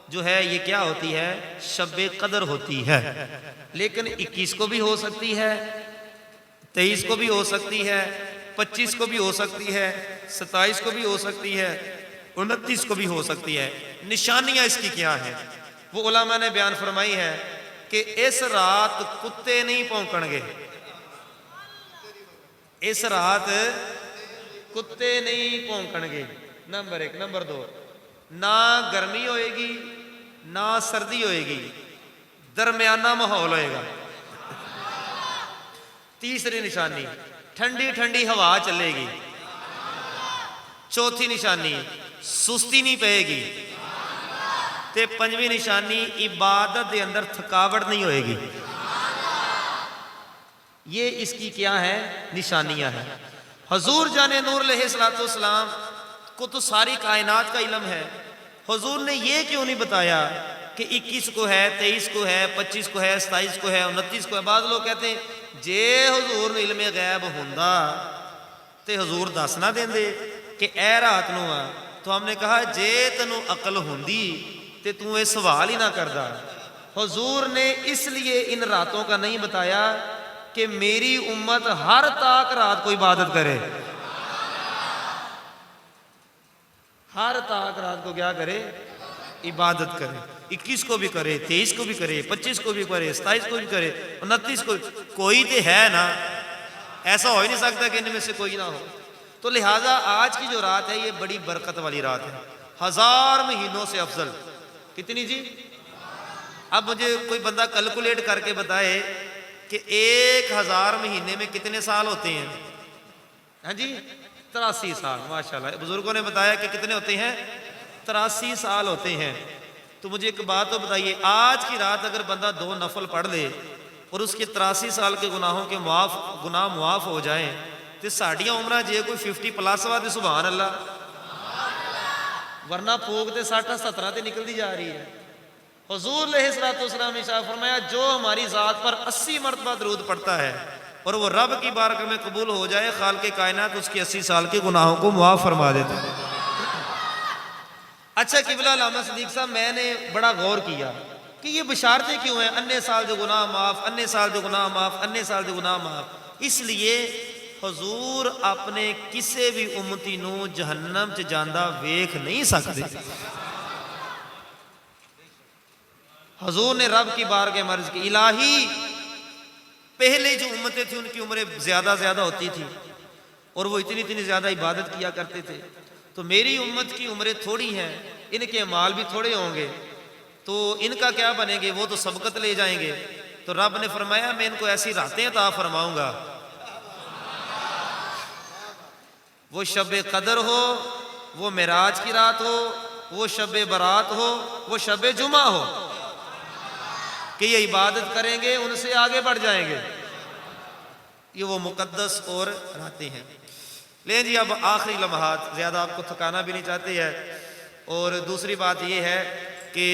جو ہے یہ کیا ہوتی ہے؟ شب قدر ہوتی ہے. لیکن 21 کو بھی ہو سکتی ہے، 23 کو بھی ہو سکتی ہے، 25 کو بھی ہو سکتی ہے، 27 کو بھی ہو سکتی ہے، 29 کو بھی ہو سکتی ہے. نشانیاں اس کی کیا ہیں؟ وہ علماء نے بیان فرمائی ہے کہ اس رات کتے نہیں بھونکیں گے، اس رات کتے نہیں بھونکیں گے. نمبر 1. نمبر 2، نہ گرمی ہوئے گی نہ سردی ہوئے گی، درمیانہ ماحول ہوئے گا. تیسری نشانی، ٹھنڈی ٹھنڈی ہوا چلے گی. چوتھی نشانی، سستی نہیں پے گی. تے 5ویں نشانی، عبادت دے اندر تھکاوٹ نہیں ہوئے گی. یہ اس کی کیا ہے؟ نشانیاں ہیں. حضور جان نور علیہ الصلوۃ والسلام کو تو ساری کائنات کا علم ہے. حضور نے یہ کیوں نہیں بتایا کہ 21 کو ہے، 23 کو ہے، 25 کو ہے، 27 کو ہے، 29 کو ہے؟ بعض لوگ کہتے ہیں جے حضور نے علم غیب ہوندا تے حضور دس نہ دیندے کہ اے رات نو آ. تو ہم نے کہا جے تینوں عقل ہوندی تے تو یہ سوال ہی نہ کردا. حضور نے اس لیے ان راتوں کا نہیں بتایا کہ میری امت ہر تاک رات کو عبادت کرے، ہر تاک رات کو کیا کرے؟ عبادت کرے. 21 کو بھی کرے، 23 کو بھی کرے، 25 کو بھی کرے، 27 کو بھی کرے، 29 کو. کوئی تو ہے نا، ایسا ہو ہی نہیں سکتا کہ ان میں سے کوئی نہ ہو. تو لہٰذا آج کی جو رات ہے یہ بڑی برکت والی رات ہے، 1000 مہینوں سے افضل. کتنی جی؟ اب مجھے کوئی بندہ کیلکولیٹ کر کے بتائے کہ 1000 مہینے میں کتنے سال ہوتے ہیں؟ ہاں جی، 83 سال. ماشاءاللہ بزرگوں نے بتایا کہ کتنے ہوتے ہیں؟ 83 سال ہوتے ہیں. تو مجھے ایک بات تو بتائیے، آج کی رات اگر بندہ 2 نفل پڑھ لے اور اس کے 83 سال کے گناہوں کے گناہ معاف ہو جائیں تو ساڑیاں عمرہ جے کوئی 50 پلس ہوا تو سبحان اللہ، ورنہ پھوک تے 60-70 تے نکل دی جا رہی ہے. حضور علیہ الصلوۃ والسلام نے فرمایا جو ہماری ذات پر 80 مرتبہ درود پڑھتا ہے اور وہ رب کی بارگاہ میں قبول ہو جائے، خالق کائنات اس کے 80 سال کے گناہوں کو معاف فرما دیتا ہے. اچھا قبلہ علامہ صدیق صاحب، میں نے بڑا غور کیا کہ یہ بشارتیں کیوں ہیں؟ انے سال جو گناہ معاف، انے سال جو گناہ معاف، انے سال جو گناہ معاف. اس لیے حضور اپنے کسے بھی امتی نو جہنم چ جاندہ ویکھ نہیں سکتے. حضور نے رب کی بارگاہ میں عرض کی الہی پہلے جو امتیں تھیں ان کی عمریں زیادہ ہوتی تھی اور وہ اتنی زیادہ عبادت کیا کرتے تھے. تو میری امت کی عمریں تھوڑی ہیں، ان کے مال بھی تھوڑے ہوں گے، تو ان کا کیا بنے گے؟ وہ تو سبقت لے جائیں گے۔ تو رب نے فرمایا میں ان کو ایسی راتیں عطا فرماؤں گا، وہ شب قدر ہو، وہ معراج کی رات ہو، وہ شب برات ہو، وہ شب جمعہ ہو، کہ یہ عبادت کریں گے ان سے آگے بڑھ جائیں گے۔ یہ وہ مقدس اور راتیں ہیں۔ لیں جی اب آخری لمحات، زیادہ آپ کو تھکانا بھی نہیں چاہتے ہے، اور دوسری بات یہ ہے کہ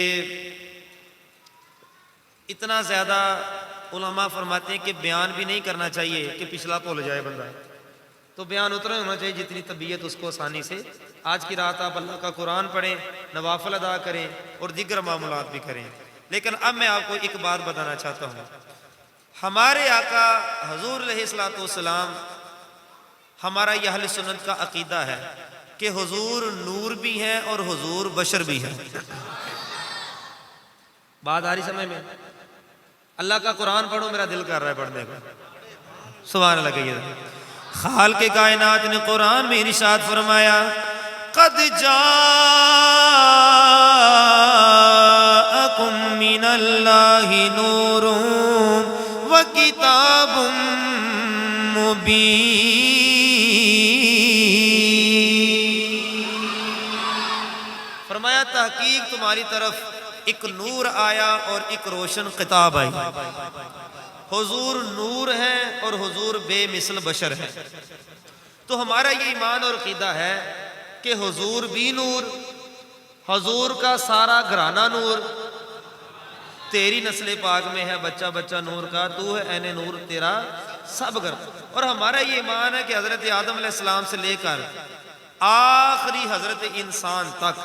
اتنا زیادہ علماء فرماتے ہیں کہ بیان بھی نہیں کرنا چاہیے کہ پچھلا بھول جائے بندہ، تو بیان اتنا ہونا چاہیے جتنی طبیعت اس کو آسانی سے۔ آج کی رات آپ اللہ کا قرآن پڑھیں، نوافل ادا کریں اور دیگر معمولات بھی کریں۔ لیکن اب میں آپ کو ایک بات بتانا چاہتا ہوں، ہمارے آقا حضور علیہ الصلوۃ والسلام، ہمارا یہ اہل سنت کا عقیدہ ہے کہ حضور نور بھی ہیں اور حضور بشر بھی ہیں۔ بات آ رہی سمجھ میں؟ اللہ کا قرآن پڑھو، میرا دل کر رہا ہے پڑھنے کو، سبحان اللہ کہیے۔ خالق کائنات نے قرآن میں ارشاد فرمایا قد جاءکم من اللہ نور و کتاب مبین، فرمایا تحقیق تمہاری طرف ایک نور آیا اور ایک روشن کتاب آئی۔ حضور نور ہیں اور حضور بے مثل بشر ہیں۔ تو ہمارا یہ ایمان اور عقیدہ ہے کہ حضور بھی نور، حضور کا سارا گھرانہ نور، تیری نسل پاک میں ہے بچہ بچہ نور کا، تو ہے عین نور تیرا سب گھر۔ اور ہمارا یہ ایمان ہے کہ حضرت آدم علیہ السلام سے لے کر آخری حضرت انسان تک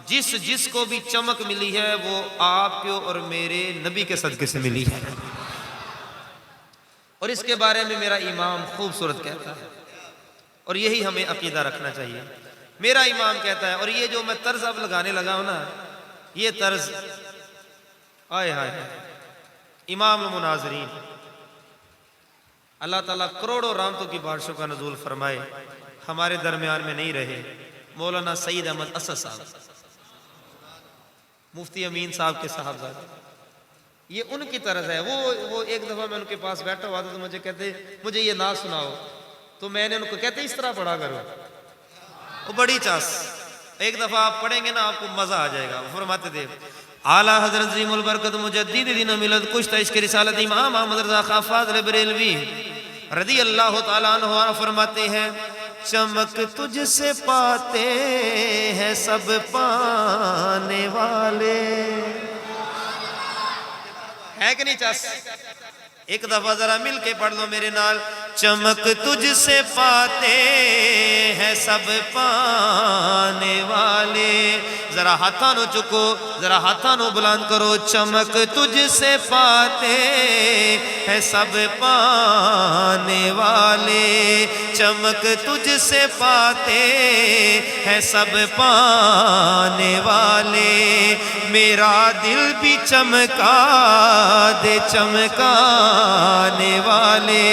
جس جس کو بھی چمک ملی ہے وہ آپ کے اور میرے نبی کے صدقے سے ملی ہے۔ اور اس کے بارے میں میرا امام خوبصورت کہتا ہے، اور یہی ہمیں عقیدہ رکھنا چاہیے۔ میرا امام کہتا ہے، اور یہ جو میں طرز اب لگانے لگا ہوں نا، یہ طرز آئے ہائے امام المناظرین، اللہ تعالیٰ کروڑوں رحمتوں کی بارشوں کا نزول فرمائے، ہمارے درمیان میں نہیں رہے، مولانا سید احمد اسد صاحب، مفتی امین صاحب کے صاحبزادے، یہ ان کی طرز ہے۔ وہ ایک دفعہ میں ان کے پاس بیٹھا ہوا تھا تو مجھے کہتے مجھے یہ نعت سناؤ، تو میں نے ان کو کہتے اس طرح پڑھا کرو، وہ بڑی چاس، ایک دفعہ آپ پڑھیں گے نا آپ کو مزہ آ جائے گا۔ وہ فرماتے تھے اعلیٰ حضرت عظیم البرکت مجدد دین و ملت کشتہ عشق رسالت امام احمد رضا خان فاضل بریلوی رضی اللہ تعالیٰ عنہ فرماتے ہیں چمک تجھ سے پاتے ہیں سب پانے والے، ہے کہ نہیں چاس؟ ایک دفعہ ذرا مل کے پڑھ لو میرے نال، چمک تجھ سے پاتے ہیں سب پانے والے، ذرا ہاتھاں نو چکو، ذرا ہاتھاں نو بلند کرو، چمک تجھ سے پاتے ہیں سب پانے والے، چمک تجھ سے پاتے ہیں سب پانے والے، میرا دل بھی چمکا دے چمکانے والے،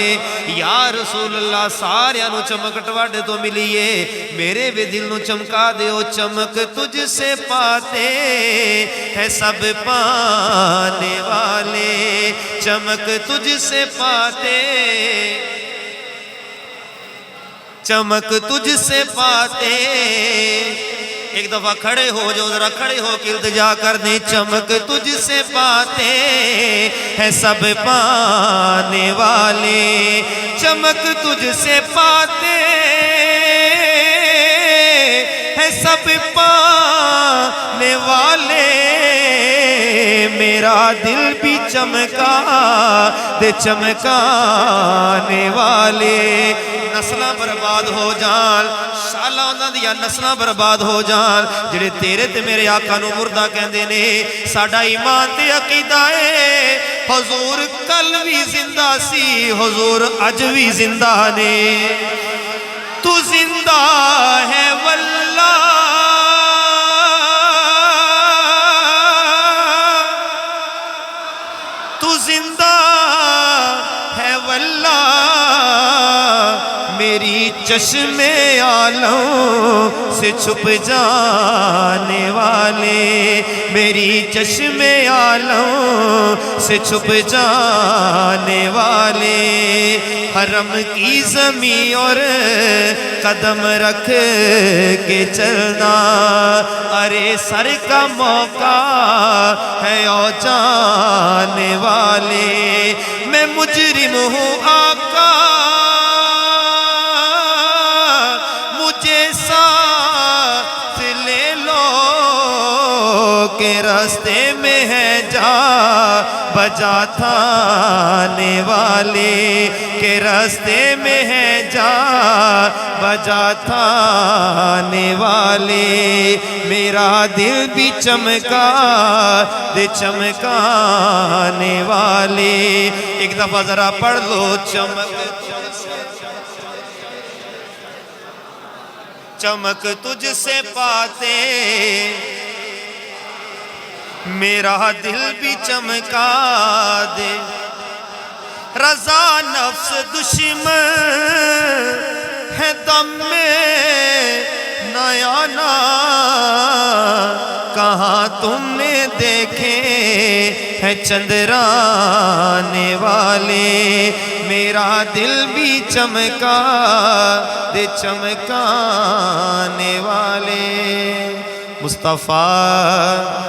یا رسول اللہ سارے نو چمک ٹواڈے تو ملیے، میرے بھی دل نو چمکا دے، او چمک تجھ سے پاتے ہیں سب پانے والے، چمک تجھ سے پاتے، چمک تجھ سے پاتے، ایک دفعہ کھڑے ہو جو ذرا کھڑے ہو کے التجا کر دیں، چمک تجھ سے پاتے ہیں سب پانے والے، چمک تجھ سے پاتے ہیں سب پانے والے، میرا دل بھی چمکا دے چمکانے والے، نسلہ برباد ہو جان، شالا انہاں دیا نسلہ برباد ہو جان، جڑے تیرے تے میرے آقا نو مردہ کہندے نے، ساڈا ایمان تے عقیدہ ہے حضور کل بھی زندہ سی، حضور اج بھی زندہ نے، تو زندہ ہے واللہ، تو زندہ ہے واللہ، میری چشمے عالم سے چھپ جانے والے، میری چشمے عالم سے چھپ جانے والے، حرم کی زمین اور قدم رکھ کے چلنا، ارے سر کا موقع ہے او جانے والے، میں مجرم ہوں آقا مجھے ساتھ لے لو، کہ راستے میں ہے جا بجا تھانے والے، کہ راستے میں ہے جا بجا تھانے والے، میرا دل بھی چمکا دے چمکانے والے، ایک دفعہ ذرا پڑھ لو، چمک تجھ سے پاتے میرا دل بھی چمکا دے، رضا نفس دشمن ہے دم میں نیا نا، کہاں تم نے دیکھے ہے چندرانے والے، میرا دل بھی چمکا دے چمکانے والے، مصطفیٰ